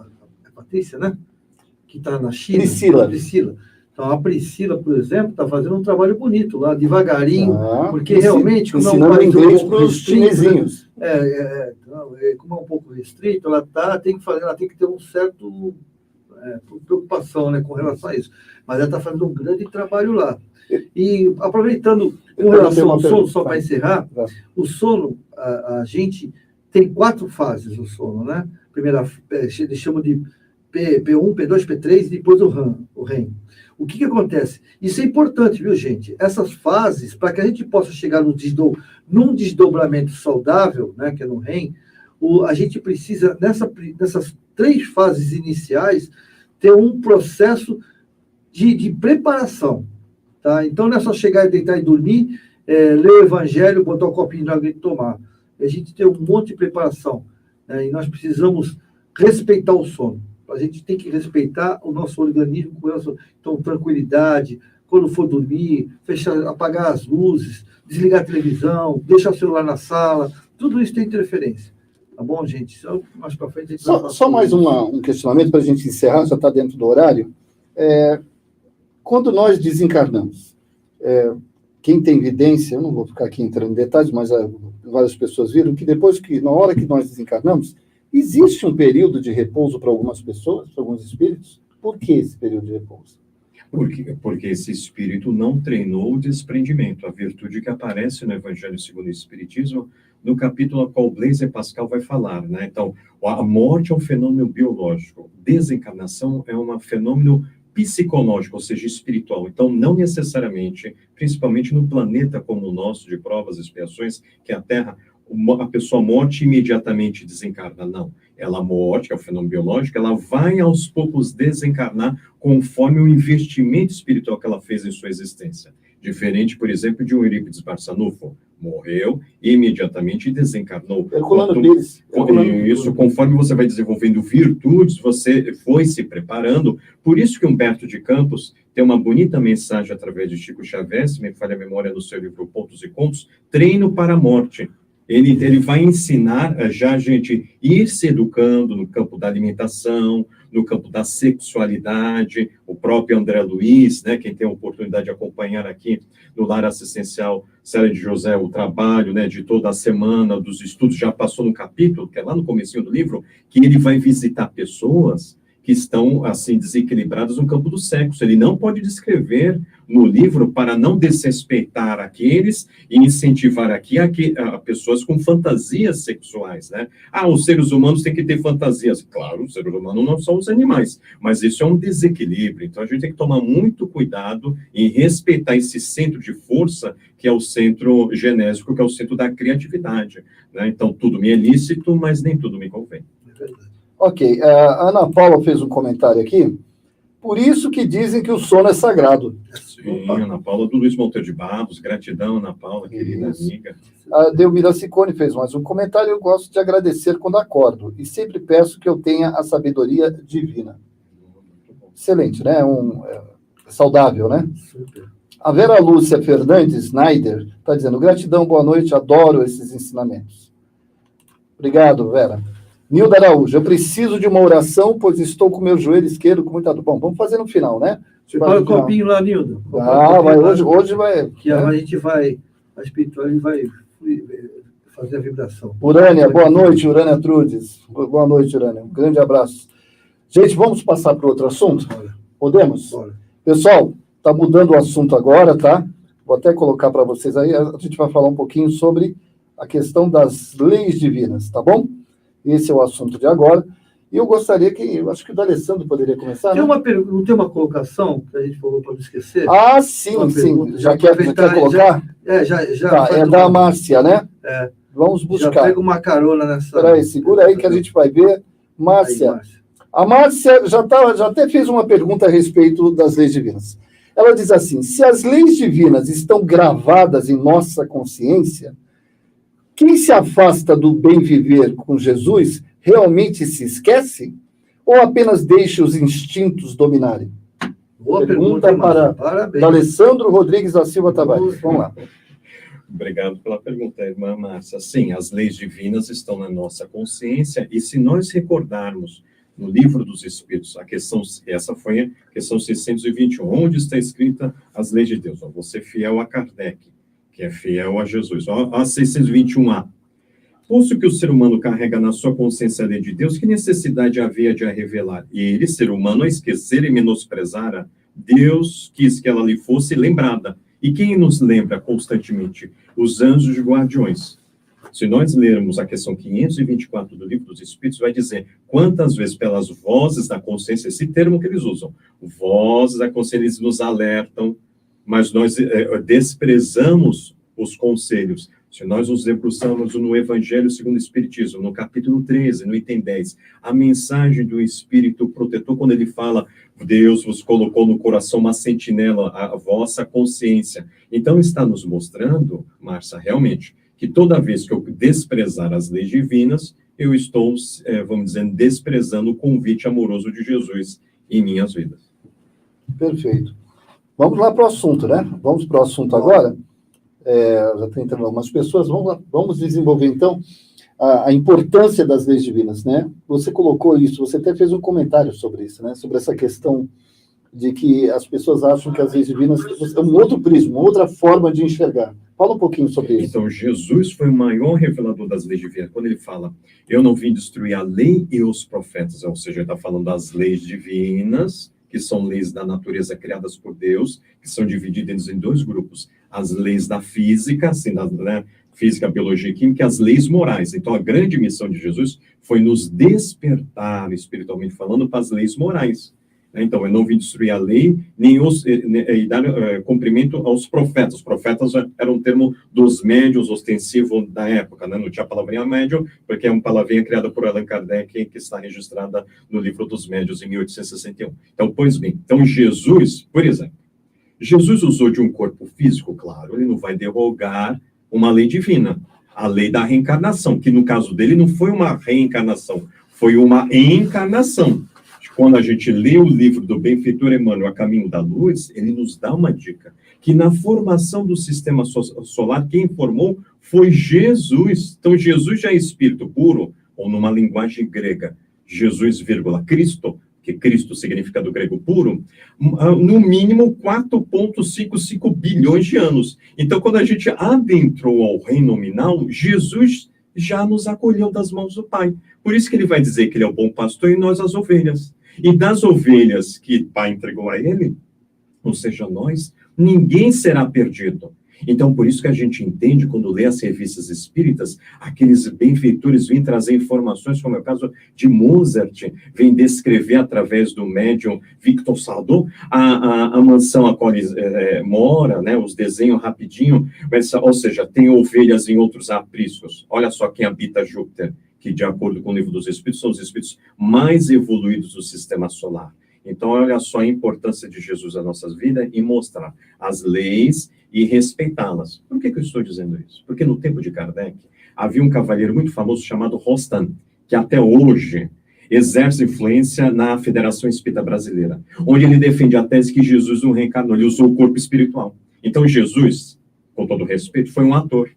Patrícia, né? Que está na China. Priscila. Então, a Priscila, por exemplo, está fazendo um trabalho bonito lá, devagarinho, porque realmente, como é um país inglês para os chinesinhos. Como é um pouco restrito, ela tem que ter um certo preocupação, né, com relação a isso. Mas ela está fazendo um grande trabalho lá. E aproveitando com relação ao sono, só para encerrar, o sono, a gente tem 4 fases do sono, né? Primeira, eles chamam de P1, P2, P3 e depois o REM. O que acontece? Isso é importante, viu, gente? Essas fases, para que a gente possa chegar num desdobramento saudável, né, que é no REM, a gente precisa, nessas 3 fases iniciais, ter um processo de preparação. Tá? Então, não é só chegar e deitar e dormir, ler o evangelho, botar um copinho de água e tomar. A gente tem um monte de preparação, né? E nós precisamos respeitar o sono. A gente tem que respeitar o nosso organismo com relação. Então, tranquilidade, quando for dormir, apagar as luzes, desligar a televisão, deixar o celular na sala, tudo isso tem interferência. Tá bom, gente? Mais para frente... Só mais um questionamento para a gente encerrar, já está dentro do horário. Quando nós desencarnamos, quem tem evidência, eu não vou ficar aqui entrando em detalhes, mas várias pessoas viram que na hora que nós desencarnamos, existe um período de repouso para algumas pessoas, para alguns espíritos. Por que esse período de repouso? Porque esse espírito não treinou o desprendimento, a virtude que aparece no Evangelho segundo o Espiritismo, no capítulo a qual Blaise Pascal vai falar, né? Então, a morte é um fenômeno biológico, desencarnação é um fenômeno psicológico, ou seja, espiritual. Então, não necessariamente, principalmente no planeta como o nosso, de provas e expiações, que é a Terra, a pessoa morte imediatamente desencarna. Não. Ela morte, que é o fenômeno biológico, ela vai aos poucos desencarnar conforme o investimento espiritual que ela fez em sua existência. Diferente, por exemplo, de um Eurípides Barçanufo. Morreu e imediatamente desencarnou. Isso, conforme você vai desenvolvendo virtudes, você foi se preparando. Por isso que Humberto de Campos tem uma bonita mensagem através de Chico Xavier, se me falha a memória, no seu livro Pontos e Contos, Treino para a Morte. Ele vai ensinar já a gente ir se educando no campo da alimentação, no campo da sexualidade. O próprio André Luiz, né, quem tem a oportunidade de acompanhar aqui no Lar Assistencial Célia de José, o trabalho, né, de toda a semana, dos estudos, já passou no capítulo, que é lá no comecinho do livro, que ele vai visitar pessoas que estão, assim, desequilibradas no campo do sexo. Ele não pode descrever no livro para não desrespeitar aqueles e incentivar aqui a pessoas com fantasias sexuais, né? Os seres humanos têm que ter fantasias. Claro, os seres humanos não são os animais, mas isso é um desequilíbrio. Então, a gente tem que tomar muito cuidado em respeitar esse centro de força, que é o centro genésico, que é o centro da criatividade, né? Então, tudo me é lícito, mas nem tudo me convém. Ok, a Ana Paula fez um comentário aqui. Por isso que dizem que o sono é sagrado. Sim, Ana Paula, do Luiz Monteiro de Barros. Gratidão, Ana Paula, querida amiga. A Delmira Ciccone fez mais um comentário. Eu gosto de agradecer quando acordo e sempre peço que eu tenha a sabedoria divina. Excelente, né? Saudável, né? Super. A Vera Lúcia Fernandes Snyder está dizendo: gratidão, boa noite, adoro esses ensinamentos. Obrigado, Vera. Nilda Araújo, eu preciso de uma oração, pois estou com meu joelho esquerdo com muita dor. Bom, vamos fazer no final, né? Prepara o copinho lá, Nildo. Vai, hoje vai. Que a gente vai, a espiritualidade vai fazer a vibração. Urânia, boa noite, Urânia Trudes. Boa noite, Urânia. Um grande abraço. Gente, vamos passar para outro assunto? Podemos? Bora. Pessoal, está mudando o assunto agora, tá? Vou até colocar para vocês aí, a gente vai falar um pouquinho sobre a questão das leis divinas, tá bom? Esse é o assunto de agora. E eu gostaria eu acho que o D'Alessandro poderia começar, Tem né? não tem uma colocação que a gente falou para não esquecer? Ah, sim. Já quer colocar? Já. Tá, é da Márcia, né? É. Vamos buscar. Já pega uma carona nessa... Espera aí, segura aí que a gente vai ver. Márcia. Aí, Márcia. A Márcia já até fez uma pergunta a respeito das leis divinas. Ela diz assim, se as leis divinas estão gravadas em nossa consciência, quem se afasta do bem viver com Jesus realmente se esquece? Ou apenas deixa os instintos dominarem? Boa pergunta para parabéns. Alessandro Rodrigues da Silva Tavares. Vamos lá. Obrigado pela pergunta, irmã Márcia. Sim, as leis divinas estão na nossa consciência, e se nós recordarmos no Livro dos Espíritos, essa foi a questão 621, onde está escrita as leis de Deus. Você fiel a Kardec, que é fiel a Jesus. A 621A. Posto que o ser humano carrega na sua consciência a lei de Deus, que necessidade havia de a revelar? E ele, ser humano, a esquecer e menosprezar, Deus quis que ela lhe fosse lembrada. E quem nos lembra constantemente? Os anjos guardiões. Se nós lermos a questão 524 do Livro dos Espíritos, vai dizer quantas vezes pelas vozes da consciência, esse termo que eles usam, vozes da consciência, eles nos alertam, mas nós desprezamos os conselhos. Se nós nos debruçamos no Evangelho segundo o Espiritismo, no capítulo 13, no item 10, a mensagem do Espírito protetor, quando ele fala, Deus vos colocou no coração uma sentinela, a vossa consciência. Então, está nos mostrando, Márcia, realmente, que toda vez que eu desprezar as leis divinas, eu estou, vamos dizer, desprezando o convite amoroso de Jesus em minhas vidas. Perfeito. Vamos lá para o assunto, né? Vamos para o assunto agora. Já tem entrando algumas pessoas. Vamos lá, vamos desenvolver, então, a importância das leis divinas, né? Você colocou isso, você até fez um comentário sobre isso, né? Sobre essa questão de que as pessoas acham que as leis divinas é um outro prisma, outra forma de enxergar. Fala um pouquinho sobre isso. Então, Jesus foi o maior revelador das leis divinas. Quando ele fala, eu não vim destruir a lei e os profetas, ou seja, ele está falando das leis divinas, que são leis da natureza criadas por Deus, que são divididas em dois grupos. As leis da física, assim, física, biologia e química, e as leis morais. Então, a grande missão de Jesus foi nos despertar, espiritualmente falando, para as leis morais. Então, eu não vim destruir a lei, nem dar cumprimento aos profetas. Os profetas eram um termo dos médiuns ostensivo da época, né? Não tinha a palavrinha médium, porque é uma palavrinha criada por Allan Kardec, que está registrada no Livro dos Médiuns, em 1861. Então, pois bem, Jesus, por exemplo, Jesus usou de um corpo físico, claro, ele não vai derrogar uma lei divina, a lei da reencarnação, que no caso dele não foi uma reencarnação, foi uma encarnação. Quando a gente lê o livro do benfeitor Emmanuel, A Caminho da Luz, ele nos dá uma dica, que na formação do sistema solar, quem formou foi Jesus. Então, Jesus já é espírito puro, ou numa linguagem grega, Jesus, Cristo, que Cristo significa do grego puro, no mínimo 4,55 bilhões de anos. Então, quando a gente adentrou ao reino nominal, Jesus já nos acolheu das mãos do Pai. Por isso que ele vai dizer que ele é o bom pastor e nós as ovelhas. E das ovelhas que o Pai entregou a ele, ou seja, nós, ninguém será perdido. Então, por isso que a gente entende, quando lê as revistas espíritas, aqueles benfeitores vêm trazer informações, como é o caso de Mozart, vem descrever através do médium Victor Sardou a mansão a qual ele mora, né, os desenhos rapidinho, mas, ou seja, tem ovelhas em outros apriscos. Olha só quem habita Júpiter, que, de acordo com o Livro dos Espíritos, são os espíritos mais evoluídos do sistema solar. Então, olha só a importância de Jesus nas nossas vidas e mostrar as leis e respeitá-las. Por que eu estou dizendo isso? Porque no tempo de Kardec, havia um cavalheiro muito famoso chamado Rostan, que até hoje exerce influência na Federação Espírita Brasileira, onde ele defende a tese que Jesus não reencarnou, ele usou o corpo espiritual. Então, Jesus, com todo respeito, foi um ator.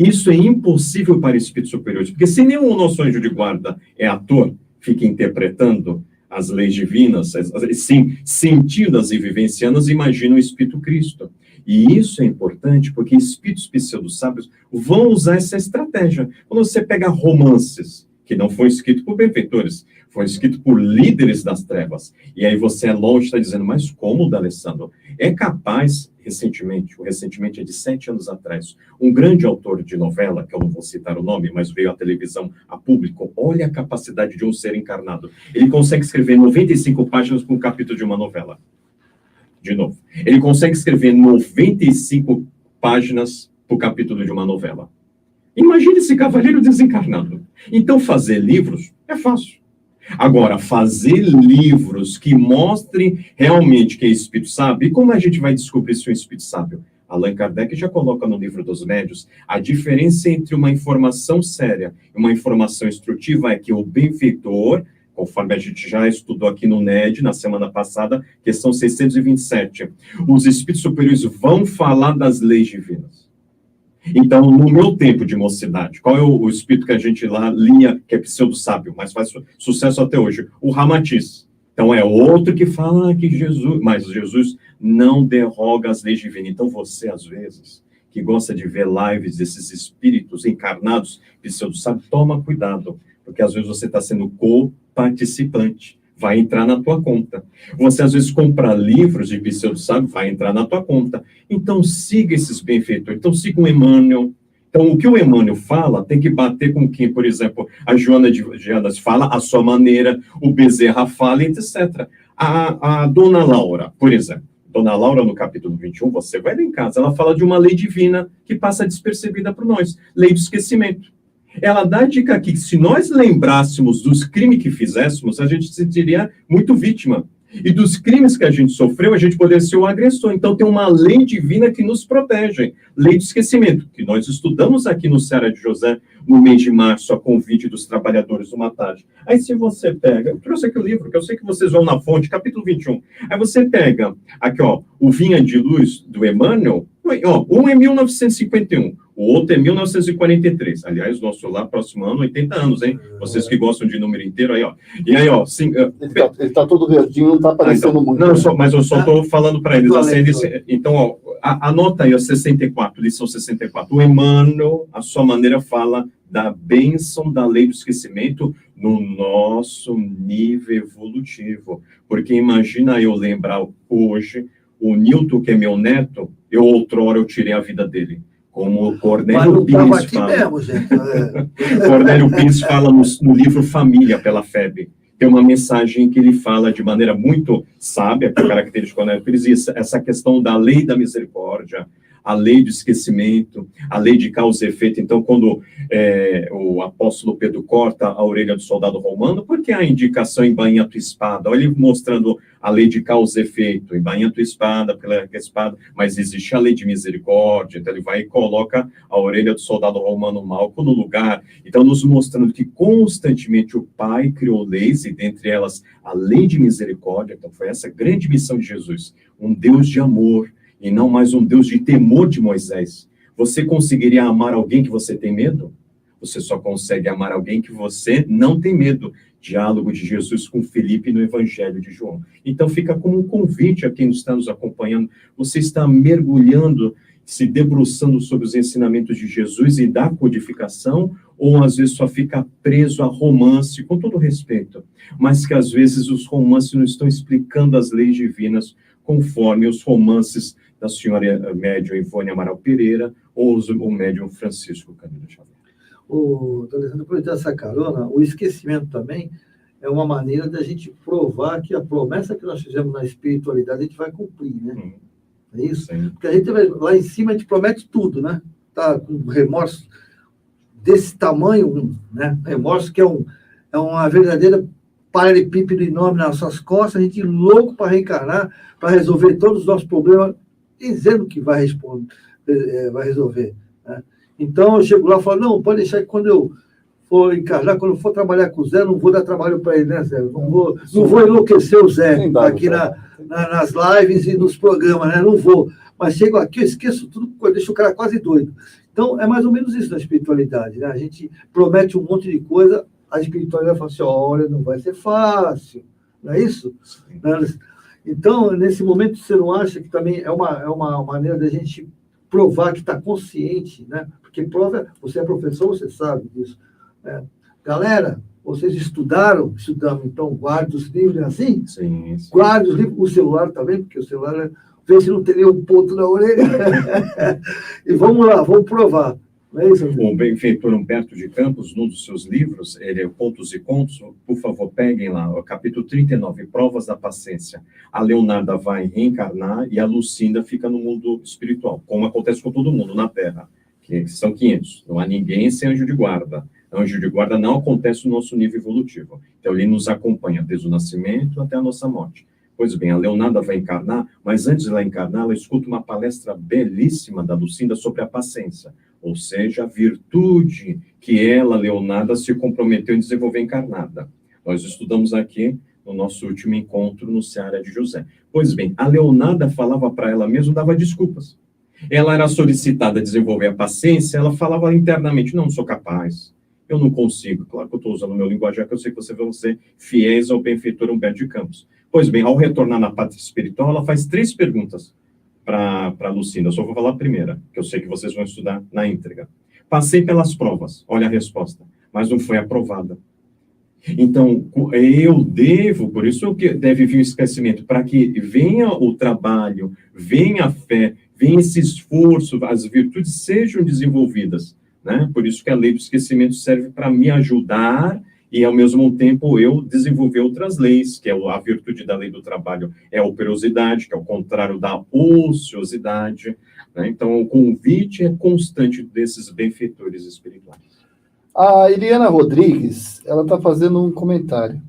Isso é impossível para espíritos superiores, porque se nenhum nosso anjo de guarda é ator, fica interpretando as leis divinas, sim, sentidas e vivencianas, imagina o Espírito Cristo. E isso é importante porque espíritos pseudo-sábios vão usar essa estratégia. Quando você pega romances, que não foi escrito por benfeitores, foi escrito por líderes das trevas, e aí você é longe, está dizendo, mas como, D'Alessandro? É capaz, recentemente é de 7 anos atrás, um grande autor de novela, que eu não vou citar o nome, mas veio à televisão, a público, olha a capacidade de um ser encarnado. Ele consegue escrever 95 páginas por um capítulo de uma novela. De novo, ele consegue escrever 95 páginas por capítulo de uma novela. Imagine esse cavaleiro desencarnado. Então, fazer livros é fácil. Agora, fazer livros que mostrem realmente que é espírito sábio, e como a gente vai descobrir se é um espírito sábio? Allan Kardec já coloca no livro dos médios, a diferença entre uma informação séria e uma informação instrutiva é que o benfeitor, conforme a gente já estudou aqui no NED, na semana passada, questão 627, os espíritos superiores vão falar das leis divinas. Então, no meu tempo de mocidade, qual é o espírito que a gente lá lia, que é pseudo-sábio, mas faz sucesso até hoje? O Ramatiz. Então, é outro que fala que Jesus... Mas Jesus não derroga as leis divinas. Então, você, às vezes, que gosta de ver lives desses espíritos encarnados, pseudo-sábios, toma cuidado, porque às vezes você está sendo co-participante. Vai entrar na tua conta. Você, às vezes, compra livros de pseudo-sábio, vai entrar na tua conta. Então, siga esses benfeitores. Então, siga o Emmanuel. Então, o que o Emmanuel fala tem que bater com quem, por exemplo, a Joana de Anas fala, a sua maneira, o Bezerra fala, etc. A Dona Laura, por exemplo. Dona Laura, no capítulo 21, você vai ler em casa, ela fala de uma lei divina que passa despercebida por nós. Lei do esquecimento. Ela dá a dica aqui que se nós lembrássemos dos crimes que fizéssemos, a gente se sentiria muito vítima. E dos crimes que a gente sofreu, a gente poderia ser o agressor. Então tem uma lei divina que nos protege. Lei do esquecimento, que nós estudamos aqui no Ceará de José, no mês de março, a convite dos trabalhadores uma tarde. Aí se você pega, eu trouxe aqui o livro, que eu sei que vocês vão na fonte, capítulo 21. Aí você pega, aqui ó, o Vinha de Luz, do Emmanuel, ó, um é 1951. O outro é 1943. Aliás, nosso lá, próximo ano, 80 anos, hein? Vocês que gostam de número inteiro, aí, ó. E aí, ó... Ele tá todo verdinho, não tá aparecendo então, muito. Não, mas eu só estou falando para eles. Assim, então, ó, anota aí, ó, 64, lição 64. O Emmanuel, a sua maneira, fala da bênção da lei do esquecimento no nosso nível evolutivo. Porque imagina eu lembrar hoje, o Newton, que é meu neto, outrora eu tirei a vida dele. Como o Cornélio Pires fala. Mesmo, gente. Cornélio Pires fala no livro Família, pela FEB. Tem uma mensagem que ele fala de maneira muito sábia, que é característica de Cornélio Pires, essa questão da lei da misericórdia, a lei do esquecimento, a lei de causa e efeito. Então, quando o apóstolo Pedro corta a orelha do soldado romano, porque a indicação embainha a tua espada? Olha ele mostrando a lei de causa e efeito, embainha a tua espada, pela espada, mas existe a lei de misericórdia, então ele vai e coloca a orelha do soldado romano Malco no lugar, então nos mostrando que constantemente o Pai criou leis, e dentre elas a lei de misericórdia. Então foi essa grande missão de Jesus, um Deus de amor, e não mais um Deus de temor de Moisés. Você conseguiria amar alguém que você tem medo? Você só consegue amar alguém que você não tem medo. Diálogo de Jesus com Felipe no Evangelho de João. Então fica como um convite a quem está nos acompanhando. Você está mergulhando, se debruçando sobre os ensinamentos de Jesus e da codificação, ou às vezes só fica preso a romance, com todo respeito, mas que às vezes os romances não estão explicando as leis divinas conforme os romances da senhora médium Ivone Amaral Pereira ou o médium Francisco Camilo Xavier. Alessandro, aproveitando essa carona, o esquecimento também é uma maneira da gente provar que a promessa que nós fizemos na espiritualidade a gente vai cumprir, né? É isso? Sim. Porque a gente vai, lá em cima a gente promete tudo, né? Tá com remorso desse tamanho, né? Remorso que é uma verdadeira paralelepípedo enorme nas suas costas, a gente louco para reencarnar, para resolver todos os nossos problemas, dizendo que vai resolver, né? Então, eu chego lá e falo, não, pode deixar que quando eu for encarnar, quando for trabalhar com o Zé, não vou dar trabalho para ele, né, Zé? Não vou enlouquecer o Zé aqui nas lives e nos programas, né? Não vou. Mas chego aqui, eu esqueço tudo, deixo o cara quase doido. Então, é mais ou menos isso na espiritualidade, né? A gente promete um monte de coisa, a espiritualidade fala assim, olha, não vai ser fácil, não é isso? Então, nesse momento, você não acha que também é uma maneira da gente provar que está consciente, né? Porque prova, você é professor, você sabe disso. Né? Galera, vocês estudamos, então guarde os livros, é assim? Sim. Guarde os livros, o celular também, porque o celular, vê se não tem nenhum ponto na orelha. E vamos lá, vamos provar. Não é isso, o benfeitor Humberto de Campos, num dos seus livros, ele é Contos e Contos, por favor, peguem lá, o capítulo 39, Provas da Paciência. A Leonarda vai reencarnar e a Lucinda fica no mundo espiritual, como acontece com todo mundo na Terra, que são 500. Não há ninguém sem anjo de guarda. Anjo de guarda não acontece no nosso nível evolutivo. Então, ele nos acompanha desde o nascimento até a nossa morte. Pois bem, a Leonarda vai encarnar, mas antes de ela encarnar, ela escuta uma palestra belíssima da Lucinda sobre a paciência, ou seja, a virtude que ela, Leonarda, se comprometeu em desenvolver encarnada. Nós estudamos aqui no nosso último encontro no Seara de José. Pois bem, a Leonarda falava para ela mesma, dava desculpas. Ela era solicitada a desenvolver a paciência, ela falava internamente, não sou capaz, eu não consigo. Claro que eu estou usando o meu linguajar, que eu sei que vocês vão ser fiéis ao benfeitor Humberto de Campos. Pois bem, ao retornar na pátria espiritual, ela faz 3 perguntas para Lucinda. Eu só vou falar a primeira, que eu sei que vocês vão estudar na íntegra. Passei pelas provas, olha a resposta, mas não foi aprovada. Então, eu devo, por isso que deve vir o esquecimento, para que venha o trabalho, venha a fé, venha esse esforço, as virtudes sejam desenvolvidas, né? Por isso que a lei do esquecimento serve para me ajudar e, ao mesmo tempo, eu desenvolver outras leis, que é a virtude da lei do trabalho, é a operosidade, que é o contrário da ociosidade, né? Então, o convite é constante desses benfeitores espirituais. A Eliana Rodrigues, ela está fazendo um comentário.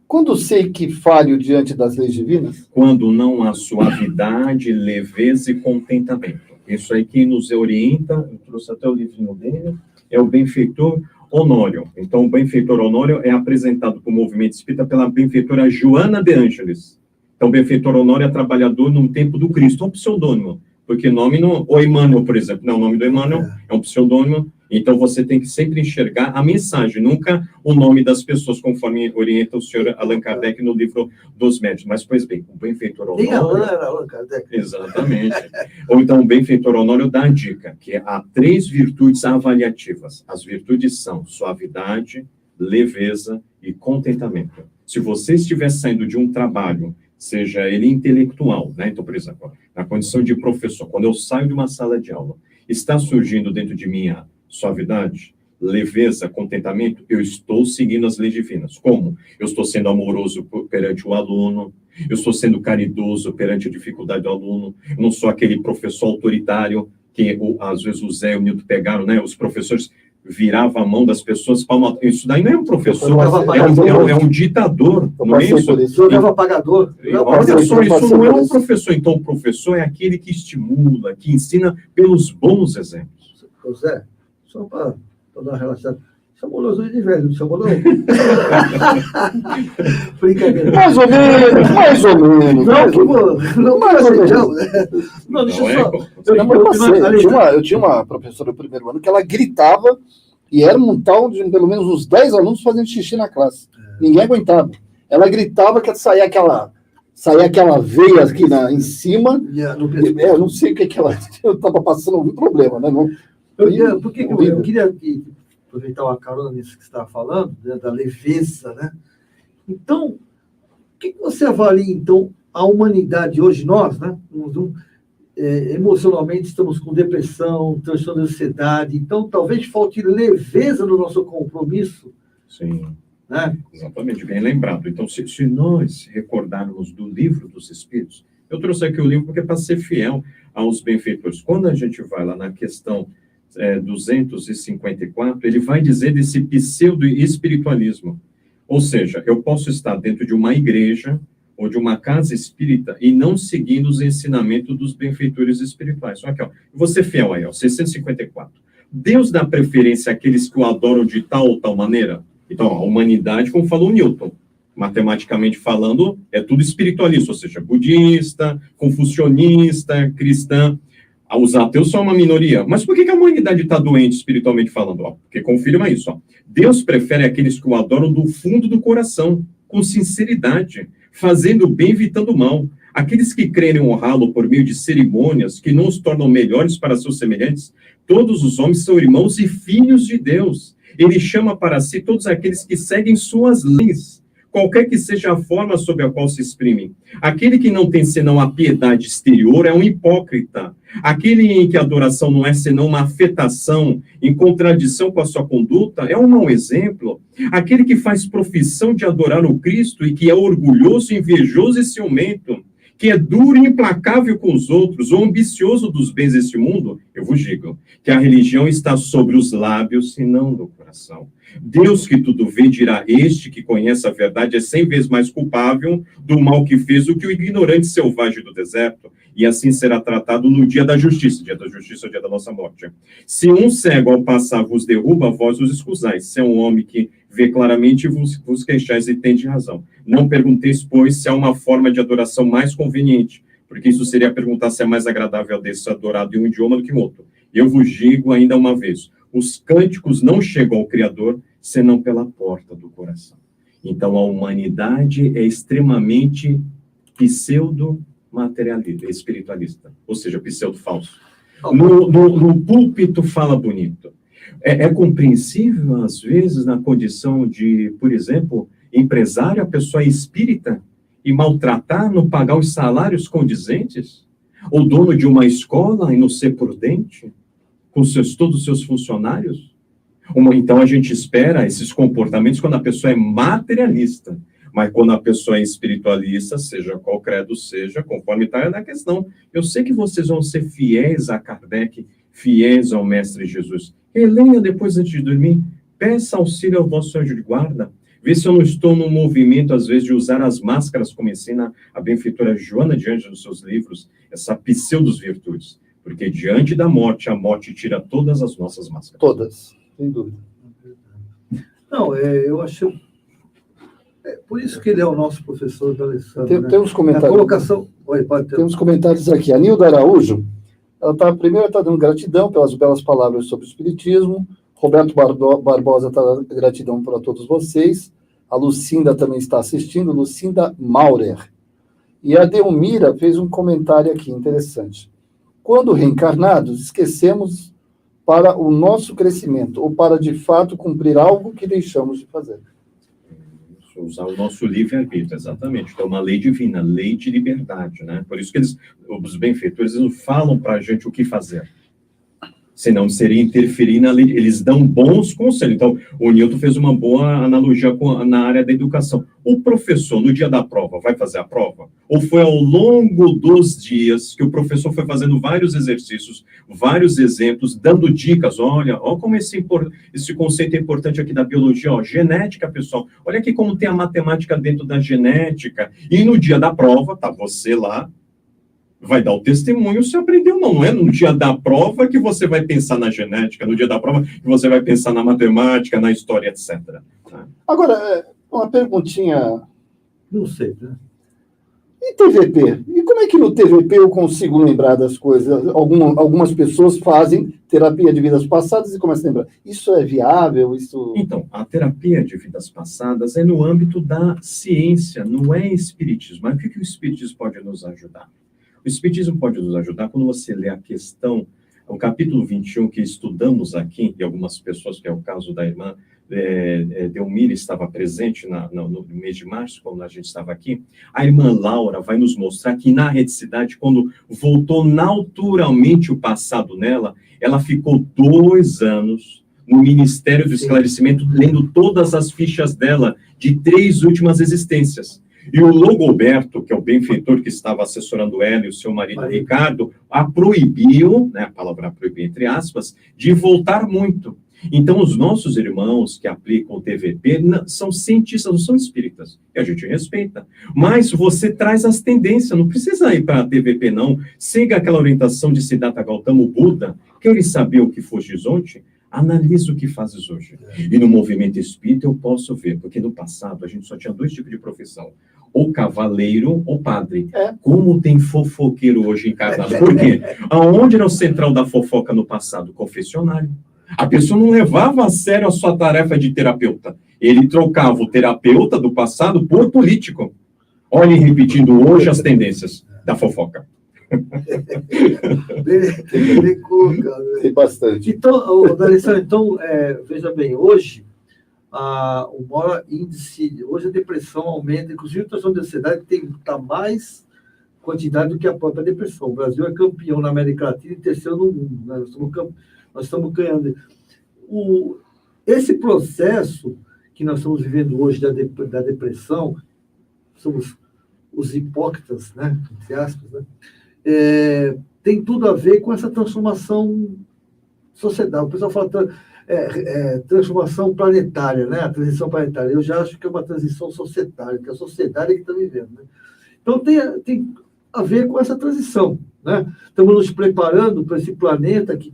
Quando sei que falho diante das leis divinas? Quando não há suavidade, leveza e contentamento. Isso aí que nos orienta, eu trouxe até o livrinho dele, é o benfeitor Honório. Então, o benfeitor Honório é apresentado para o movimento espírita pela benfeitora Joana de Ângeles. Então, o benfeitor Honório é trabalhador no tempo do Cristo, é um pseudônimo, porque nome não... O Emmanuel, por exemplo, não, o nome do Emmanuel é um pseudônimo, então você tem que sempre enxergar a mensagem, nunca o nome das pessoas, conforme orienta o senhor Allan Kardec no livro dos Médiuns. Mas, pois bem, o benfeitor Honório... Nem Allan era Allan Kardec. Exatamente. Ou então, o benfeitor Honório dá a dica, que há 3 virtudes avaliativas. As virtudes são suavidade, leveza e contentamento. Se você estiver saindo de um trabalho, seja ele intelectual, né? Então, por exemplo, na condição de professor, quando eu saio de uma sala de aula, está surgindo dentro de mim a suavidade, leveza, contentamento, eu estou seguindo as leis divinas. Como? Eu estou sendo amoroso perante o aluno, eu estou sendo caridoso perante a dificuldade do aluno, eu não sou aquele professor autoritário que, às vezes, o Zé e o Nilton pegaram, né? Os professores viravam a mão das pessoas, isso daí não é um professor, é um ditador, não é isso? Jogava apagador. Olha só, isso não é um professor. Então, o professor é aquele que estimula, que ensina pelos bons exemplos. Zé, só para dar uma relaxada. Chamou nós de velho, não chamou não? Brincadeira. Mais ou menos. Não, mais ou menos. Não, deixa eu só... Eu tinha uma professora do primeiro ano que ela gritava e era um tal de pelo menos uns 10 alunos fazendo xixi na classe. Ninguém aguentava. Ela gritava que saía aquela veia aqui em cima. Eu não sei o que ela... Eu estava passando algum problema, né? Eu queria aproveitar uma carona nisso que você estava falando, né, da leveza, né? Então, o que você avalia, então, a humanidade hoje, nós, né? Emocionalmente estamos com depressão, transtorno de ansiedade, então talvez falte leveza no nosso compromisso. Sim, né? Exatamente, bem lembrado. Então, se nós recordarmos do livro dos Espíritos, eu trouxe aqui o livro porque é para ser fiel aos benfeitores. Quando a gente vai lá na questão 254, ele vai dizer desse pseudo-espiritualismo. Ou seja, eu posso estar dentro de uma igreja ou de uma casa espírita e não seguindo os ensinamentos dos benfeitores espirituais. Só que, ó, eu vou ser fiel aí, ó, 654. Deus dá preferência àqueles que o adoram de tal ou tal maneira? Então, a humanidade, como falou Newton, matematicamente falando, é tudo espiritualista, ou seja, budista, confucionista, cristã. Os ateus são uma minoria. Mas por que a humanidade está doente espiritualmente falando? Porque confirma isso. Deus prefere aqueles que o adoram do fundo do coração, com sinceridade, fazendo o bem, evitando o mal. Aqueles que creem honrá-lo por meio de cerimônias que não os tornam melhores para seus semelhantes, todos os homens são irmãos e filhos de Deus. Ele chama para si todos aqueles que seguem suas leis, qualquer que seja a forma sob a qual se exprimem. Aquele que não tem senão a piedade exterior é um hipócrita. Aquele em que a adoração não é senão uma afetação em contradição com a sua conduta é um mau exemplo. Aquele que faz profissão de adorar o Cristo e que é orgulhoso, invejoso e ciumento, que é duro e implacável com os outros, ou ambicioso dos bens deste mundo, eu vos digo que a religião está sobre os lábios e não no coração. Deus que tudo vê dirá, este que conhece a verdade é 100 vezes mais culpável do mal que fez do que o ignorante selvagem do deserto, e assim será tratado no dia da justiça é o dia da nossa morte. Se um cego ao passar vos derruba, vós os escusais. Se é um homem que vê claramente, vos queixais e tende razão. Não pergunteis, pois, se há uma forma de adoração mais conveniente, porque isso seria perguntar se é mais agradável a Deus ser adorado em um idioma do que em outro. Eu vos digo ainda uma vez, os cânticos não chegam ao Criador, senão pela porta do coração. Então, a humanidade é extremamente pseudo-materialista, espiritualista, ou seja, pseudo-falso. No púlpito fala bonito. É compreensível, às vezes, na condição de, por exemplo, empresário, a pessoa é espírita e maltratar, não pagar os salários condizentes? Ou dono de uma escola e não ser prudente com todos os seus funcionários? Então, a gente espera esses comportamentos quando a pessoa é materialista. Mas quando a pessoa é espiritualista, seja qual credo seja, conforme está na questão, eu sei que vocês vão ser fiéis a Kardec, fiéis ao Mestre Jesus. Leia depois antes de dormir, peça auxílio ao vosso anjo de guarda, vê se eu não estou no movimento, às vezes, de usar as máscaras, como ensina a benfeitora Joana de Ângeles nos seus livros, essa pseudos-virtudes, porque diante da morte, a morte tira todas as nossas máscaras. Todas, sem dúvida. Não, eu acho... por isso que ele é o nosso professor da Alessandro. Tem uns comentários. A colocação... Oi, pode ter. Tem uns comentários aqui. A Nilda Araújo, primeiro está dando gratidão pelas belas palavras sobre o Espiritismo. Roberto Barbosa está dando gratidão para todos vocês. A Lucinda também está assistindo, Lucinda Maurer. E a Delmira fez um comentário aqui interessante. Quando reencarnados, esquecemos para o nosso crescimento, ou para, de fato, cumprir algo que deixamos de fazer. Usar o nosso livre-arbítrio, exatamente. Então, uma lei divina, lei de liberdade, né? Por isso que os benfeitores, eles não falam para a gente o que fazer. Senão seria interferir na lei. Eles dão bons conselhos. Então, o Newton fez uma boa analogia na área da educação. O professor, no dia da prova, vai fazer a prova? Ou foi ao longo dos dias que o professor foi fazendo vários exercícios, vários exemplos, dando dicas? Olha como esse conceito é importante aqui da biologia. Genética, pessoal. Olha aqui como tem a matemática dentro da genética. E no dia da prova, tá você lá, vai dar o testemunho se aprendeu ou não. Não é no dia da prova que você vai pensar na genética, no dia da prova que você vai pensar na matemática, na história, etc. Agora, uma perguntinha... Não sei, né? E TVP? E como é que no TVP eu consigo lembrar das coisas? Algumas pessoas fazem terapia de vidas passadas e começam a lembrar. Isso é viável? Então, a terapia de vidas passadas é no âmbito da ciência, não é espiritismo. Mas o que o espiritismo pode nos ajudar? O Espiritismo pode nos ajudar quando você lê a questão, o capítulo 21 que estudamos aqui, e algumas pessoas, que é o caso da irmã Delmira, estava presente no mês de março, quando a gente estava aqui. A irmã Laura vai nos mostrar que na reticidade, quando voltou naturalmente o passado nela, ela ficou 2 anos no Ministério do Esclarecimento, lendo todas as fichas dela de 3 últimas existências. E o Logoberto, que é o benfeitor que estava assessorando ela e o seu marido Ricardo, a proibiu, né, a palavra proibir entre aspas, de voltar muito. Então, os nossos irmãos que aplicam o TVP são cientistas, não são espíritas, e a gente respeita. Mas você traz as tendências, não precisa ir para a TVP, não. Siga aquela orientação de Siddhartha Gautama, o Buda. Queres saber o que foges ontem? Analisa o que fazes hoje. E no movimento espírita eu posso ver, porque no passado a gente só tinha 2 tipos de profissão. Ou cavaleiro ou padre. Como tem fofoqueiro hoje encarnado? Por quê? Aonde era o central da fofoca no passado? Confessionário. A pessoa não levava a sério a sua tarefa de terapeuta. Ele trocava o terapeuta do passado por político. Olhem, repetindo hoje as tendências da fofoca. Bem colocado. Tem bastante. Então, D'Alessandro, veja bem, hoje o maior índice, hoje a depressão aumenta, inclusive a situação de ansiedade está mais quantidade do que a própria depressão. O Brasil é campeão na América Latina e terceiro no mundo, né? Nós estamos ganhando. Esse processo que nós estamos vivendo hoje da depressão, somos os hipócritas, né? Entre aspas, né? Tem tudo a ver com essa transformação societal. O pessoal fala transformação planetária, né? A transição planetária. Eu já acho que é uma transição societária, que é a sociedade que está vivendo, né? Então, tem a ver com essa transição, né? Estamos nos preparando para esse planeta que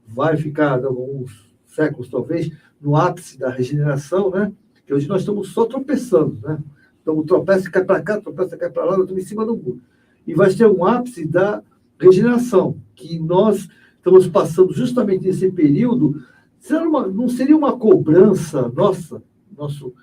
vai ficar, alguns séculos, talvez, no ápice da regeneração, né? Que hoje nós estamos só tropeçando, né? Então, tropeça, cai para cá, tropeça, cai para lá, nós estamos em cima do muro. E vai ter um ápice da regeneração, que nós estamos passando justamente nesse período. Não seria uma cobrança nossa, nosso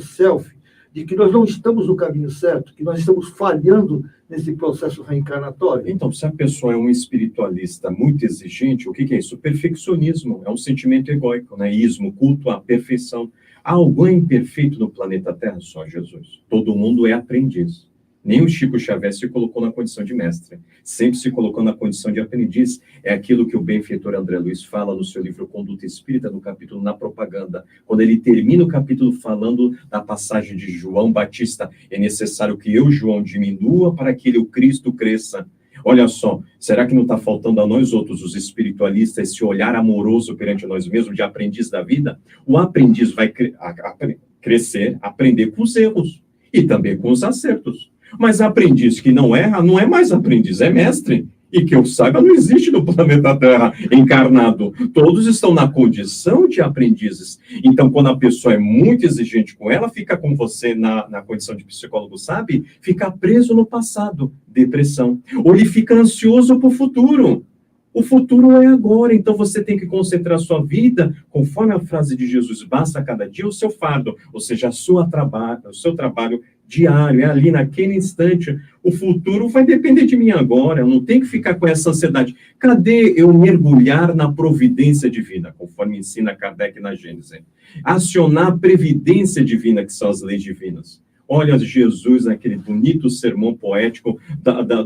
self, de que nós não estamos no caminho certo, que nós estamos falhando nesse processo reencarnatório? Então, se a pessoa é um espiritualista muito exigente, o que é isso? O perfeccionismo, é um sentimento egóico, né? Ismo, culto à perfeição. Há alguém perfeito no planeta Terra? Só Jesus. Todo mundo é aprendiz. Nem o Chico Xavier se colocou na condição de mestre, sempre se colocou na condição de aprendiz. É aquilo que o benfeitor André Luiz fala no seu livro Conduta Espírita, no capítulo Na Propaganda, quando ele termina o capítulo falando da passagem de João Batista: é necessário que eu, João, diminua para que ele, o Cristo, cresça. Olha só, será que não está faltando a nós outros, os espiritualistas, esse olhar amoroso perante nós mesmos, de aprendiz da vida? O aprendiz vai crescer, aprender com os erros e também com os acertos. Mas aprendiz que não erra, não é mais aprendiz, é mestre. E que eu saiba, não existe no planeta Terra encarnado. Todos estão na condição de aprendizes. Então, quando a pessoa é muito exigente com ela, fica com você na condição de psicólogo, sabe? Fica preso no passado, depressão. Ou ele fica ansioso para o futuro. O futuro é agora, então você tem que concentrar a sua vida, conforme a frase de Jesus: basta cada dia o seu fardo, ou seja, o seu trabalho diário, é ali naquele instante. O futuro vai depender de mim agora, eu não tenho que ficar com essa ansiedade. Cadê eu mergulhar na providência divina, conforme ensina Kardec na Gênese? Acionar a previdência divina, que são as leis divinas. Olha Jesus naquele bonito sermão poético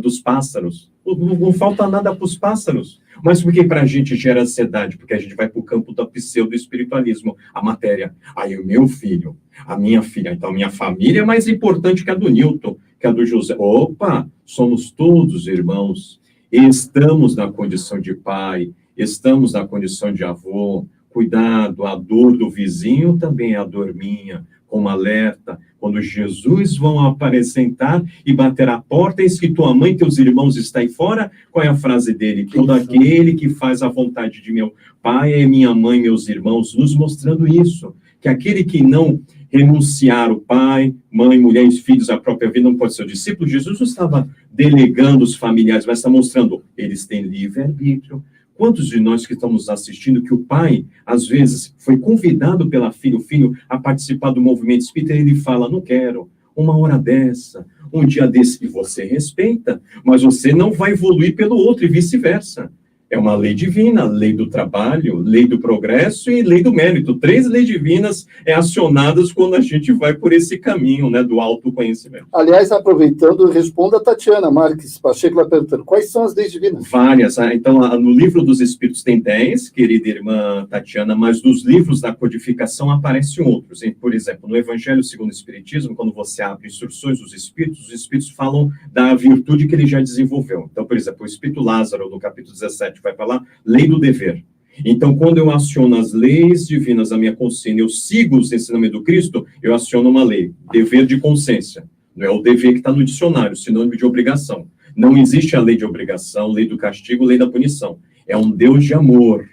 dos pássaros. Não falta nada para os pássaros. Mas por que para a gente gera ansiedade? Porque a gente vai para o campo do pseudo-espiritualismo, a matéria. Aí o meu filho, a minha filha, então a minha família é mais importante que a do Newton, que a do José. Opa, somos todos irmãos. Estamos na condição de pai, estamos na condição de avô. Cuidado, a dor do vizinho também é a dor minha. Como alerta, quando Jesus vão apresentar e bater a porta, eis que tua mãe e teus irmãos estão aí fora, qual é a frase dele? Todo aquele que faz a vontade de meu pai é minha mãe, meus irmãos, nos mostrando isso, que aquele que não renunciar o pai, mãe, mulheres, filhos, a própria vida, não pode ser o discípulo. Jesus não estava delegando os familiares, mas está mostrando, eles têm livre-arbítrio. Quantos de nós que estamos assistindo que o pai, às vezes, foi convidado pela filha, o filho, a participar do movimento espírita, e ele fala: não quero, uma hora dessa, um dia desse, e você respeita, mas você não vai evoluir pelo outro, e vice-versa. É uma lei divina, lei do trabalho, lei do progresso e lei do mérito. 3 leis divinas acionadas quando a gente vai por esse caminho, né, do autoconhecimento. Aliás, aproveitando, responda a Tatiana Marques Pacheco, lá perguntando: quais são as leis divinas? Várias. Então, no livro dos Espíritos tem 10, querida irmã Tatiana, mas nos livros da codificação aparecem outros. Por exemplo, no Evangelho segundo o Espiritismo, quando você abre instruções dos Espíritos, os Espíritos falam da virtude que ele já desenvolveu. Então, por exemplo, o Espírito Lázaro, no capítulo 17, vai falar lei do dever. Então, quando eu aciono as leis divinas da minha consciência, eu sigo os ensinamentos do Cristo, eu aciono uma lei, dever de consciência. Não é o dever que está no dicionário, sinônimo de obrigação. Não existe a lei de obrigação, lei do castigo, lei da punição. É um Deus de amor.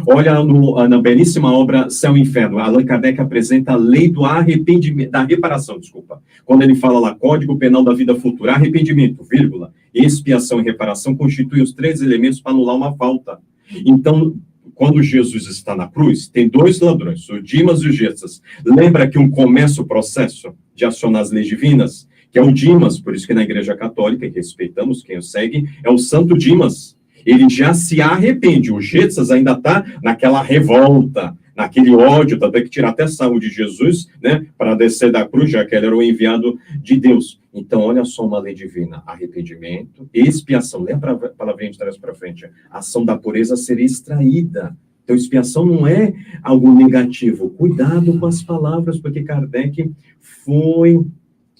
Olha na belíssima obra Céu e Inferno, Allan Kardec apresenta a lei do arrependimento, da reparação, desculpa. Quando ele fala lá, Código Penal da Vida Futura, arrependimento, vírgula, expiação e reparação constituem os 3 elementos para anular uma falta. Então, quando Jesus está na cruz, tem 2 ladrões, o Dimas e o Gestas. Lembra que começa o processo de acionar as leis divinas? Que é o Dimas, por isso que na Igreja Católica, que respeitamos quem o segue, é o Santo Dimas. Ele já se arrepende, o Gestas ainda está naquela revolta, naquele ódio, até que tirar até sarro de Jesus, né, para descer da cruz, já que ele era o enviado de Deus. Então, olha só uma lei divina, arrependimento, expiação, lê a palavrinha de trás para frente, a ação da pureza ser extraída. Então, expiação não é algo negativo, cuidado com as palavras, porque Kardec foi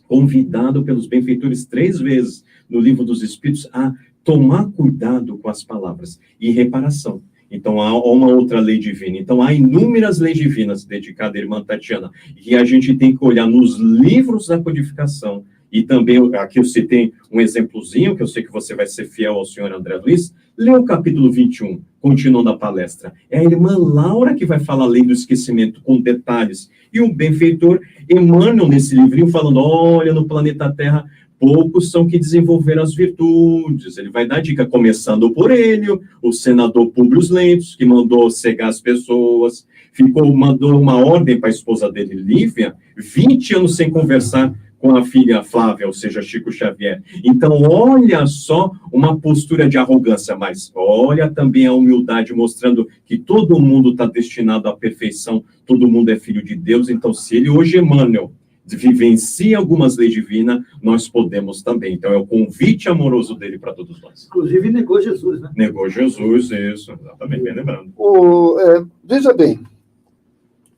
convidado pelos benfeitores 3 vezes no Livro dos Espíritos a tomar cuidado com as palavras e reparação. Então, há uma outra lei divina. Então, há inúmeras leis divinas dedicadas à irmã Tatiana, e a gente tem que olhar nos livros da codificação. E também, aqui eu citei um exemplozinho, que eu sei que você vai ser fiel ao senhor André Luiz. Lê o capítulo 21, continuando a palestra. É a irmã Laura que vai falar a lei do esquecimento com detalhes. E o benfeitor Emmanuel, nesse livrinho, falando, olha, no planeta Terra, poucos são que desenvolveram as virtudes. Ele vai dar dica, começando por ele, o senador Públio Lentulus, que mandou cegar as pessoas, mandou uma ordem para a esposa dele, Lívia, 20 anos sem conversar com a filha Flávia, ou seja, Chico Xavier. Então, olha só uma postura de arrogância, mas olha também a humildade, mostrando que todo mundo está destinado à perfeição, todo mundo é filho de Deus. Então, se ele hoje, Emmanuel, vivencia algumas leis divinas, nós podemos também. Então, é o convite amoroso dele para todos nós. Inclusive, negou Jesus, né? Negou Jesus, isso, exatamente, bem lembrando. Veja bem,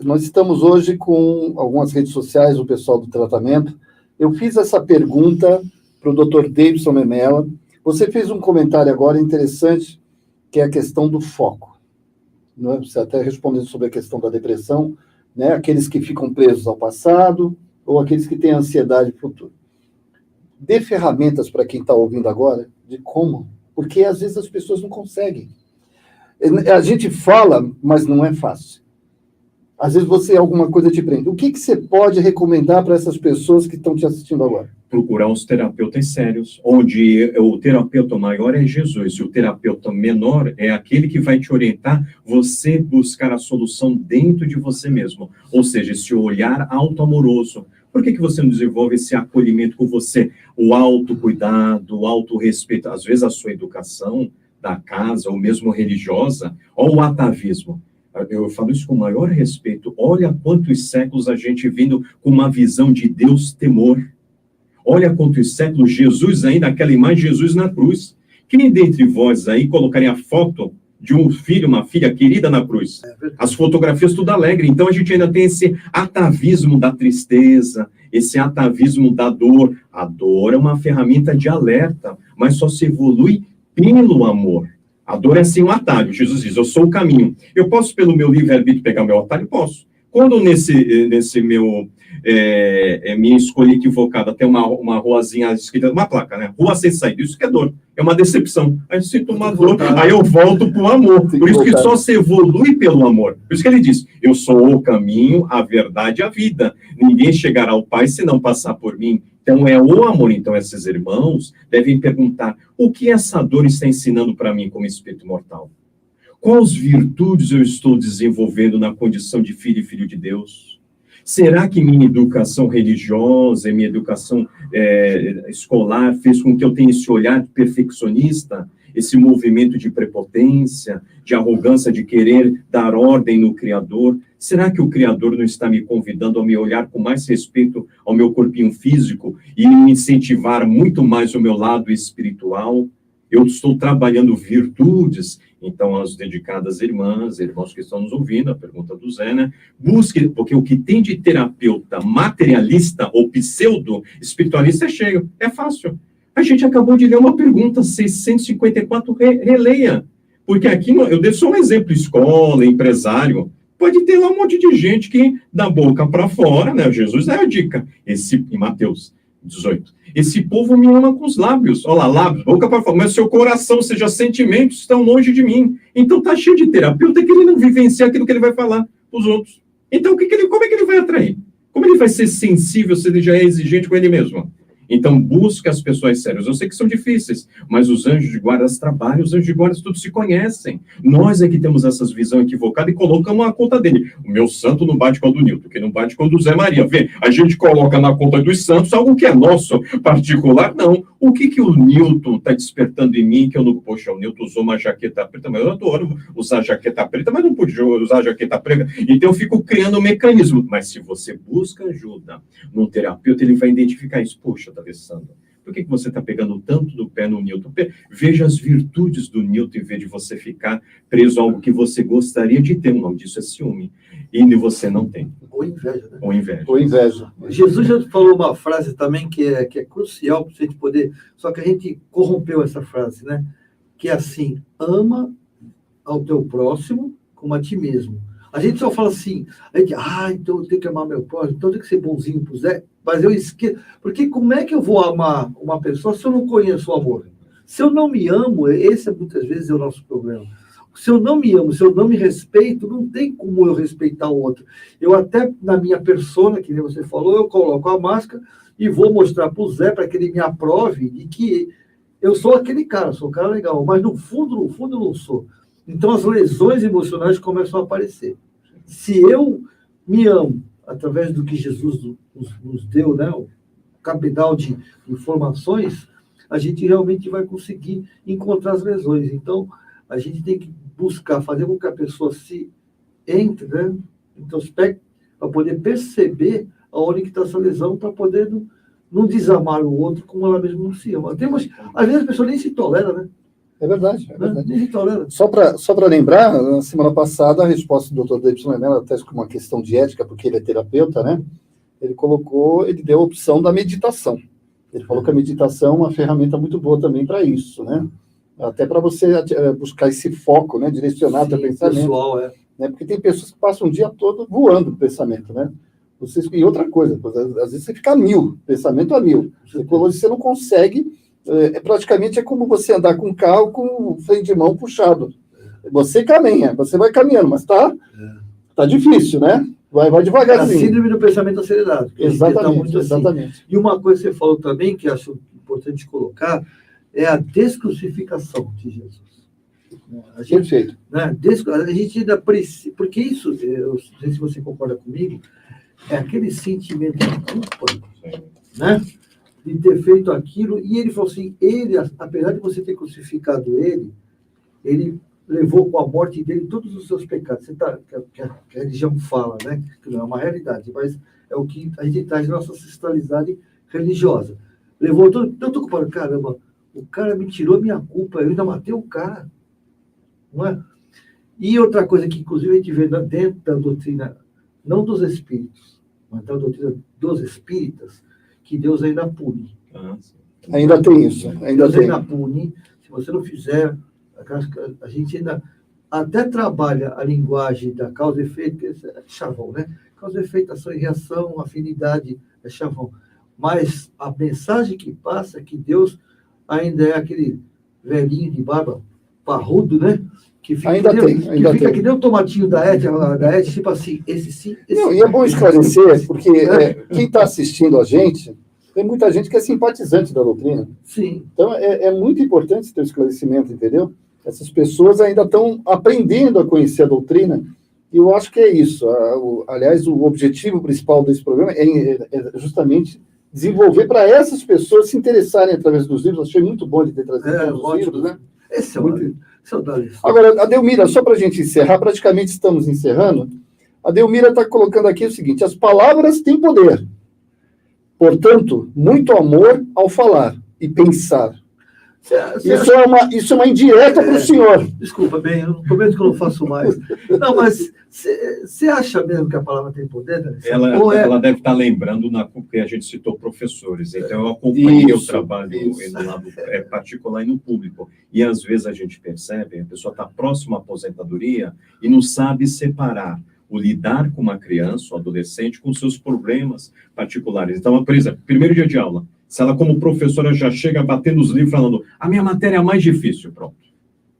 nós estamos hoje com algumas redes sociais, o pessoal do tratamento. Eu fiz essa pergunta para o Dr. Davidson Memela. Você fez um comentário agora interessante, que é a questão do foco. Não é? Você até respondeu sobre a questão da depressão, né? Aqueles que ficam presos ao passado ou aqueles que têm ansiedade futura. Dê ferramentas para quem está ouvindo agora de como, porque às vezes as pessoas não conseguem. A gente fala, mas não é fácil. Às vezes alguma coisa te prende. O que você pode recomendar para essas pessoas que estão te assistindo agora? Procurar os terapeutas sérios, onde o terapeuta maior é Jesus, e o terapeuta menor é aquele que vai te orientar você buscar a solução dentro de você mesmo. Ou seja, esse olhar auto-amoroso. Por que você não desenvolve esse acolhimento com você? O autocuidado, o autorrespeito. Às vezes a sua educação da casa, ou mesmo religiosa, ou o atavismo. Eu falo isso com o maior respeito. Olha quantos séculos a gente vindo com uma visão de Deus temor. Olha quantos séculos Jesus ainda, aquela imagem de Jesus na cruz. Quem dentre vós aí colocaria a foto de um filho, uma filha querida na cruz? As fotografias tudo alegre. Então a gente ainda tem esse atavismo da tristeza, esse atavismo da dor. A dor é uma ferramenta de alerta, mas só se evolui pelo amor. A dor é assim um atalho. Jesus diz, eu sou o caminho. Eu posso, pelo meu livre-arbítrio, pegar o meu atalho? Posso. Quando nesse meu minha escolha equivocada tem uma ruazinha escrita, uma placa, né? Rua sem saída, isso que é dor. É uma decepção. Aí eu sinto uma dor, aí eu volto para o amor. Por isso que só se evolui pelo amor. Por isso que ele diz, eu sou o caminho, a verdade e a vida. Ninguém chegará ao Pai se não passar por mim. Então, é o amor. Então, esses irmãos devem perguntar, o que essa dor está ensinando para mim como espírito mortal? Quais virtudes eu estou desenvolvendo na condição de filho e filho de Deus? Será que minha educação religiosa e minha educação escolar fez com que eu tenha esse olhar perfeccionista, esse movimento de prepotência, de arrogância, de querer dar ordem no Criador? Será que o Criador não está me convidando a me olhar com mais respeito ao meu corpinho físico e me incentivar muito mais o meu lado espiritual? Eu estou trabalhando virtudes. Então, as dedicadas irmãs, irmãos que estão nos ouvindo, a pergunta do Zé, né? Busque, porque o que tem de terapeuta materialista ou pseudo-espiritualista é cheio, é fácil. A gente acabou de ler uma pergunta, 654, releia. Porque aqui, eu dei só um exemplo, escola, empresário, pode ter lá um monte de gente que, da boca para fora, né? Jesus dá a dica, em Mateus 18, esse povo me ama com os lábios, olha lá, lábios, boca para fora, mas seu coração, seja sentimentos, estão longe de mim. Então tá cheio de terapeuta que ele não vivencia aquilo que ele vai falar para os outros. Então, como é que ele vai atrair? Como ele vai ser sensível se ele já é exigente com ele mesmo? Então, busca as pessoas sérias. Eu sei que são difíceis, mas os anjos de guarda trabalham, os anjos de guarda todos se conhecem. Nós é que temos essas visões equivocadas e colocamos na conta dele. O meu santo não bate com o do Nilton, que não bate com o do Zé Maria. Vê, a gente coloca na conta dos santos algo que é nosso, particular, não. O que o Nilton está despertando em mim, que eu não... Poxa, o Nilton usou uma jaqueta preta, mas eu adoro usar jaqueta preta, mas não podia usar jaqueta preta. Então, eu fico criando um mecanismo. Mas se você busca ajuda num terapeuta, ele vai identificar isso. Poxa, Alessandro, por que você está pegando tanto do pé no Nilton? Veja as virtudes do Nilton em vez de você ficar preso a algo que você gostaria de ter. O nome disso é ciúme. E você não tem. Ou inveja, né? Ou inveja. Ou inveja. Jesus já falou uma frase também que é crucial para a gente poder... Só que a gente corrompeu essa frase, né? Que é assim, ama ao teu próximo como a ti mesmo. A gente só fala assim, então eu tenho que amar meu próximo, então eu tenho que ser bonzinho pro Zé, mas eu esqueço. Porque como é que eu vou amar uma pessoa se eu não conheço o amor? Se eu não me amo, esse muitas vezes é o nosso problema. Se eu não me amo, se eu não me respeito, não tem como eu respeitar o outro. Eu até, na minha persona, que nem você falou, eu coloco a máscara e vou mostrar pro Zé, para que ele me aprove de que eu sou aquele cara, sou um cara legal, mas no fundo eu não sou. Então, as lesões emocionais começam a aparecer. Se eu me amo, através do que Jesus nos deu, né, o capital de informações, a gente realmente vai conseguir encontrar as lesões. Então, a gente tem que buscar fazer com que a pessoa se entre, né, introspecte, para poder perceber aonde que está essa lesão, para poder não desamar o outro como ela mesma não se ama. Às vezes a pessoa nem se tolera, né? É verdade, é verdade. Nem se tolera. Só para lembrar, na semana passada, a resposta do Dr. Davidson Lemela, até com uma questão de ética, porque ele é terapeuta, né? Ele deu a opção da meditação. Ele falou que a meditação é uma ferramenta muito boa também para isso, né? Até para você buscar esse foco, né? Direcionar o teu pensamento. Pessoal, né? Porque tem pessoas que passam o dia todo voando o pensamento, né? E outra coisa, às vezes você fica a 1000, pensamento a 1000. Você não consegue... praticamente é como você andar com um carro com o freio de mão puxado. Você caminha, você vai caminhando, mas tá difícil, né? Vai devagarzinho. É a síndrome do pensamento acelerado. Exatamente, exatamente. Assim. E uma coisa que você falou também, que acho importante colocar, é a descrucificação de Jesus. Perfeito. Né, a gente ainda precisa... Porque isso, eu não sei se você concorda comigo, é aquele sentimento de culpa, né? De ter feito aquilo, e ele falou assim, apesar de você ter crucificado ele levou com a morte dele todos os seus pecados. Que a religião fala, né? Que não é uma realidade, mas é o que a gente traz na nossa ancestralidade religiosa. Levou todo... Então, eu estou culpando, caramba, o cara me tirou minha culpa, eu ainda matei o cara. Não é? E outra coisa que, inclusive, a gente vê dentro da doutrina, não dos espíritos, mas da doutrina dos espíritas, que Deus ainda pune. Ainda tem isso. Deus ainda pune. Se você não fizer, a gente ainda até trabalha a linguagem da causa e efeito, é chavão, né? Causa e efeito, ação e reação, afinidade, é chavão. Mas a mensagem que passa é que Deus ainda é aquele velhinho de barba parrudo, né? Que fica, que nem o tomatinho da Ed, tipo assim, esse sim, esse não, sim. E é bom esclarecer, porque quem está assistindo a gente, tem muita gente que é simpatizante da doutrina. Sim. Então, é muito importante esse teu esclarecimento, entendeu? Essas pessoas ainda estão aprendendo a conhecer a doutrina, e eu acho que é isso. Aliás, o objetivo principal desse programa é justamente desenvolver para essas pessoas se interessarem através dos livros. Achei muito bom de ter trazido os livros, né? Esse é muito... Saudades. Agora, a Delmira, só para a gente encerrar, praticamente estamos encerrando, a Delmira está colocando aqui o seguinte: as palavras têm poder, portanto, muito amor ao falar e pensar. Isso é uma indireta para o senhor. Desculpa, bem, eu prometo que eu não faço mais. Não, mas você acha mesmo que a palavra tem poder, né? Ela deve estar lembrando, porque a gente citou professores, então eu acompanhei o trabalho no lado particular e no público. E às vezes a gente percebe, a pessoa está próxima à aposentadoria e não sabe separar o lidar com uma criança, um adolescente, com seus problemas particulares. Então, por exemplo, primeiro dia de aula, se ela, como professora, já chega batendo os livros, falando, a minha matéria é a mais difícil, pronto.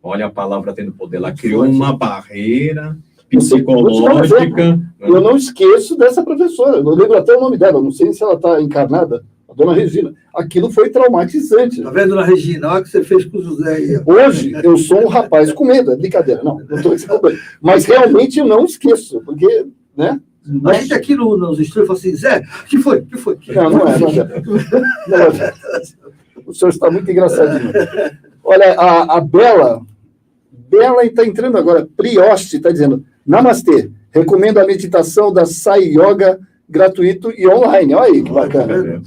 Olha a palavra tendo poder. Ela criou uma barreira psicológica. Eu não esqueço dessa professora, eu lembro até o nome dela, não sei se ela está encarnada, a dona Regina. Aquilo foi traumatizante. Tá vendo, dona Regina? Olha o que você fez com o José aí. Hoje, eu sou um rapaz com medo, é brincadeira, não estou dizendo. Mas realmente eu não esqueço, porque, né? A gente aqui nos estúdios fala assim, Zé, o que foi? Não é. O senhor está muito engraçadinho. Olha, a Bela está entrando agora, Prioste está dizendo, Namastê, recomendo a meditação da Sai Yoga gratuito e online. Olha aí, que bacana.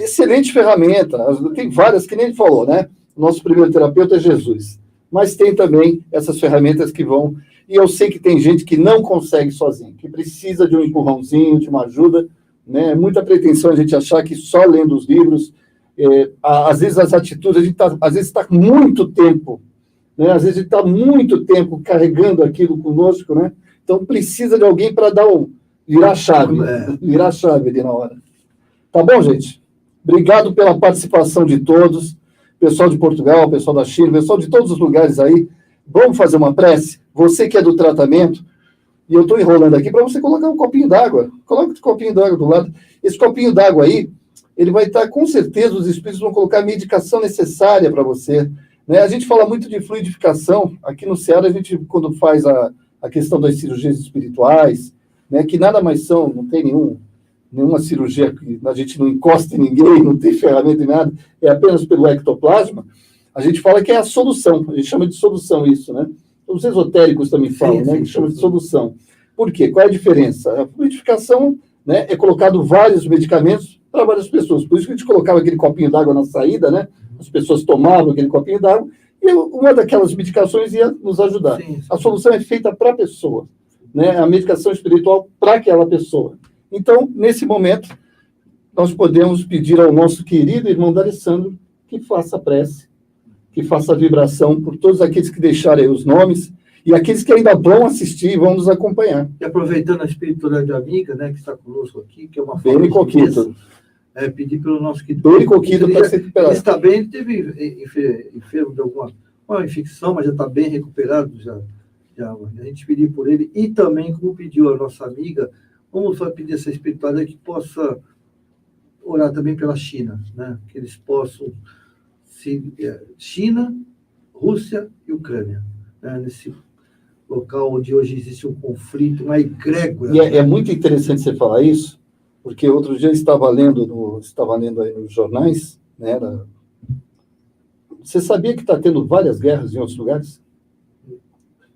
Excelente ferramenta, tem várias, que nem ele falou, né? Nosso primeiro terapeuta é Jesus. Mas tem também essas ferramentas que vão... E eu sei que tem gente que não consegue sozinho, que precisa de um empurrãozinho, de uma ajuda, né? É muita pretensão a gente achar que só lendo os livros, às vezes as atitudes, às vezes está muito tempo, né? Às vezes a gente está muito tempo carregando aquilo conosco, né? Então precisa de alguém para virar a chave ali na hora. Tá bom, gente? Obrigado pela participação de todos, pessoal de Portugal, pessoal da Chile, pessoal de todos os lugares aí. Vamos fazer uma prece? Você que é do tratamento, e eu estou enrolando aqui para você colocar um copinho d'água. Coloca esse copinho d'água do lado. Esse copinho d'água aí, ele vai estar, com certeza, os espíritos vão colocar a medicação necessária para você. Né? A gente fala muito de fluidificação. Aqui no Ceará, a gente, quando faz a questão das cirurgias espirituais, né, que nada mais são, não tem nenhuma cirurgia que a gente não encosta em ninguém, não tem ferramenta em nada, é apenas pelo ectoplasma. A gente fala que é a solução, a gente chama de solução isso, né? Os esotéricos também falam, né? Que chama de solução. Por quê? Qual é a diferença? A fluidificação, né, é colocado vários medicamentos para várias pessoas. Por isso que a gente colocava aquele copinho d'água na saída, né? As pessoas tomavam aquele copinho d'água e uma daquelas medicações ia nos ajudar. Sim. A solução é feita para a pessoa, né? A medicação espiritual para aquela pessoa. Então, nesse momento, nós podemos pedir ao nosso querido irmão D'Alessandro que faça a prece, que faça a vibração por todos aqueles que deixarem os nomes e aqueles que ainda vão assistir e vão nos acompanhar. E aproveitando a espiritualidade amiga, né, que está conosco aqui, que é uma Beni Coquito. Pedir pelo nosso querido... Beni Coquito para se recuperar. Ele está bem, ele teve enfermo de alguma infecção, mas já está bem recuperado, já. A gente pedir por ele, e também, como pediu a nossa amiga, vamos pedir essa espiritualidade que possa orar também pela China, né, que eles possam... China, Rússia e Ucrânia, né, nesse local onde hoje existe um conflito, uma egrégora. E é muito interessante você falar isso, porque outro dia eu estava lendo aí nos jornais, né, você sabia que está tendo várias guerras em outros lugares?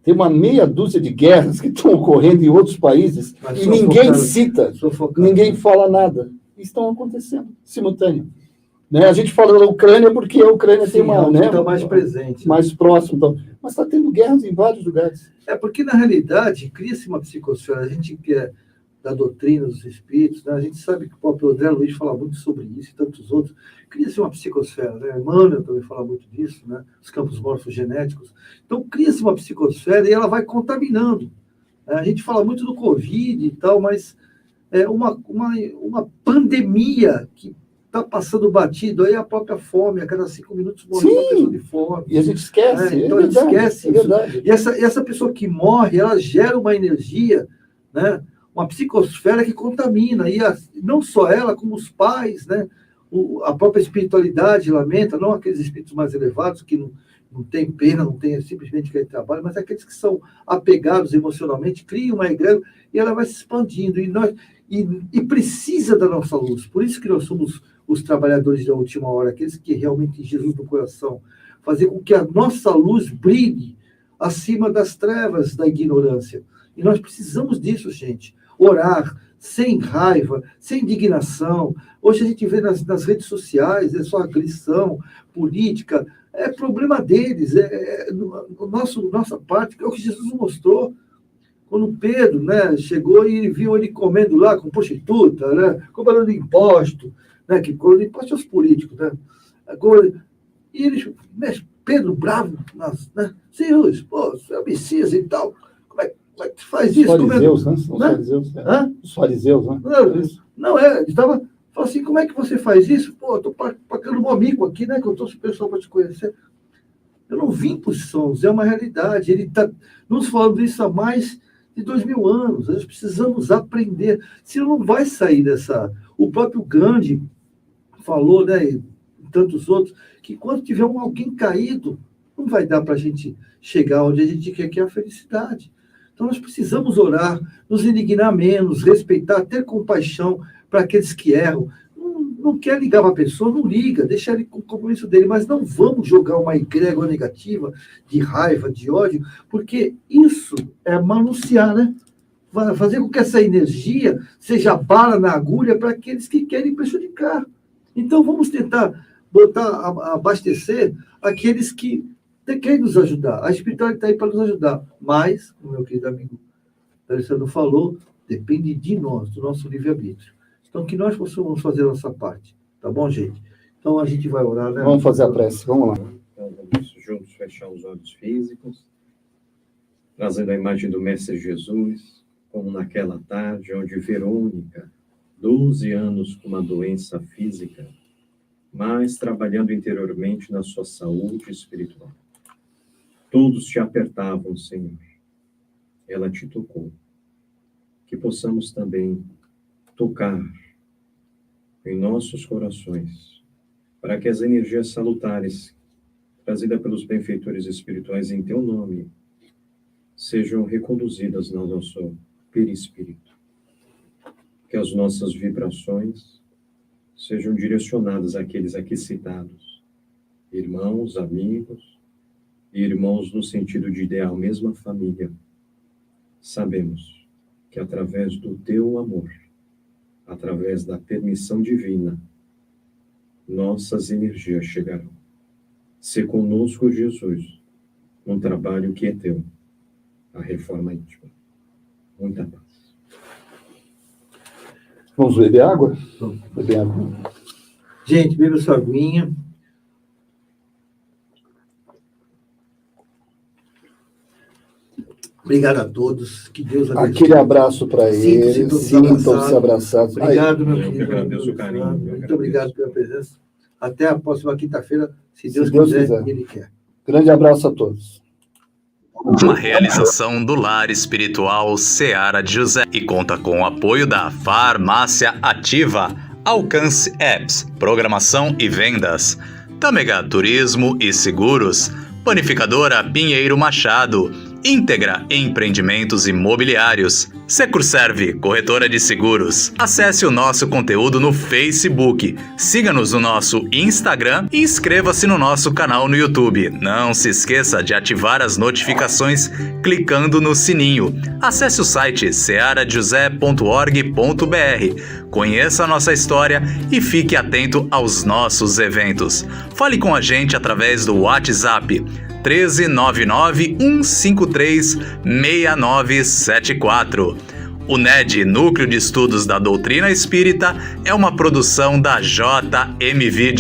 Tem uma meia dúzia de guerras que estão ocorrendo em outros países e ninguém cita, ninguém fala nada. Estão acontecendo, simultâneo. Né? A gente fala da Ucrânia porque a Ucrânia tem uma... Né, está mais presente. Mais próximo. Então, mas está tendo guerras em vários lugares. Porque, na realidade, cria-se uma psicosfera. A gente que é da doutrina dos espíritos, né? A gente sabe que o próprio André Luiz fala muito sobre isso e tantos outros. Cria-se uma psicosfera. Né? Emmanuel também fala muito disso, né? Os campos morfogenéticos. Então, cria-se uma psicosfera e ela vai contaminando. A gente fala muito do Covid e tal, mas é uma pandemia que está passando batido, aí a própria fome, a cada 5 minutos morre uma pessoa de fome. E a gente esquece. Então a gente esquece. É verdade. E essa pessoa que morre, ela gera uma energia, né? Uma psicosfera que contamina. E não só ela, como os pais, né? A própria espiritualidade lamenta, não aqueles espíritos mais elevados que não têm pena, não têm simplesmente aquele trabalho, mas aqueles que são apegados emocionalmente, criam uma egrégora e ela vai se expandindo. E precisa da nossa luz. Por isso que nós somos os trabalhadores da última hora, aqueles que realmente têm Jesus no coração, fazer com que a nossa luz brilhe acima das trevas da ignorância. E nós precisamos disso, gente. Orar, sem raiva, sem indignação. Hoje a gente vê nas redes sociais, é só agressão política, é problema deles, nossa parte, é o que Jesus mostrou. Quando Pedro, né, chegou e viu ele comendo lá com prostituta, né, cobrando imposto, né, que cobrando imposto aos políticos. Né, e ele, Pedro bravo, né, Senhor, pô, você é o Messias e tal, como é que faz isso? Os fariseus, né? Os fariseus, né? Os fariseus, né? Não, ele estava... Falou assim, como é que você faz isso? Pô, eu estou pagando um amigo aqui, né? Que eu trouxe o pessoal para te conhecer. Eu não vim por sons, é uma realidade. Ele está nos falando isso há mais de 2000 anos. Nós precisamos aprender. Senão não vai sair dessa... O próprio Gandhi falou, né? E tantos outros, que quando tiver alguém caído, não vai dar para a gente chegar onde a gente quer, que é a felicidade. Então nós precisamos orar, nos indignar menos, respeitar, ter compaixão para aqueles que erram. Não quer ligar para a pessoa, não liga, deixa ele com o compromisso dele, mas não vamos jogar uma egrégora negativa de raiva, de ódio, porque isso é manunciar, né? Vai fazer com que essa energia seja bala na agulha para aqueles que querem prejudicar. Então vamos tentar abastecer aqueles que querem nos ajudar. A espiritualidade está aí para nos ajudar, mas, como meu querido amigo Alessandro falou, depende de nós, do nosso livre-arbítrio. Então, que nós possamos fazer a nossa parte. Tá bom, gente? Então, a gente vai orar, né? Vamos fazer a prece, vamos lá. Então, vamos juntos fechar os olhos físicos, trazendo a imagem do Mestre Jesus, como naquela tarde onde Verônica, 12 anos com uma doença física, mas trabalhando interiormente na sua saúde espiritual. Todos te apertavam, Senhor. Ela te tocou. Que possamos também tocar em nossos corações, para que as energias salutares trazidas pelos benfeitores espirituais em teu nome sejam reconduzidas no nosso perispírito. Que as nossas vibrações sejam direcionadas àqueles aqui citados, irmãos, amigos, e irmãos no sentido de ideal, mesma família. Sabemos que através do teu amor, através da permissão divina, nossas energias chegarão. Se conosco, Jesus, num trabalho que é teu, a reforma íntima. Muita paz. Vamos beber água? Vamos beber água. Gente, beba sua aguinha. Obrigado a todos. Que Deus abençoe. Aquele abraço para eles. Sintam-se abraçados. Obrigado, meu Eu querido. que agradeço o carinho. Muito obrigado pela presença. Até a próxima quinta-feira, se Deus quiser e Ele quer. Grande abraço a todos. Uma realização do Lar Espiritual Seara de José e conta com o apoio da Farmácia Ativa, Alcance Apps, Programação e Vendas, Tâmega Turismo e Seguros, Panificadora Pinheiro Machado, Íntegra Empreendimentos Imobiliários, Securserve, corretora de seguros. Acesse o nosso conteúdo no Facebook, siga-nos no nosso Instagram e inscreva-se no nosso canal no YouTube. Não se esqueça de ativar as notificações clicando no sininho. Acesse o site searajosé.org.br. Conheça a nossa história e fique atento aos nossos eventos. Fale com a gente através do WhatsApp 13991536974. O NED, Núcleo de Estudos da Doutrina Espírita, é uma produção da JM Vídeo.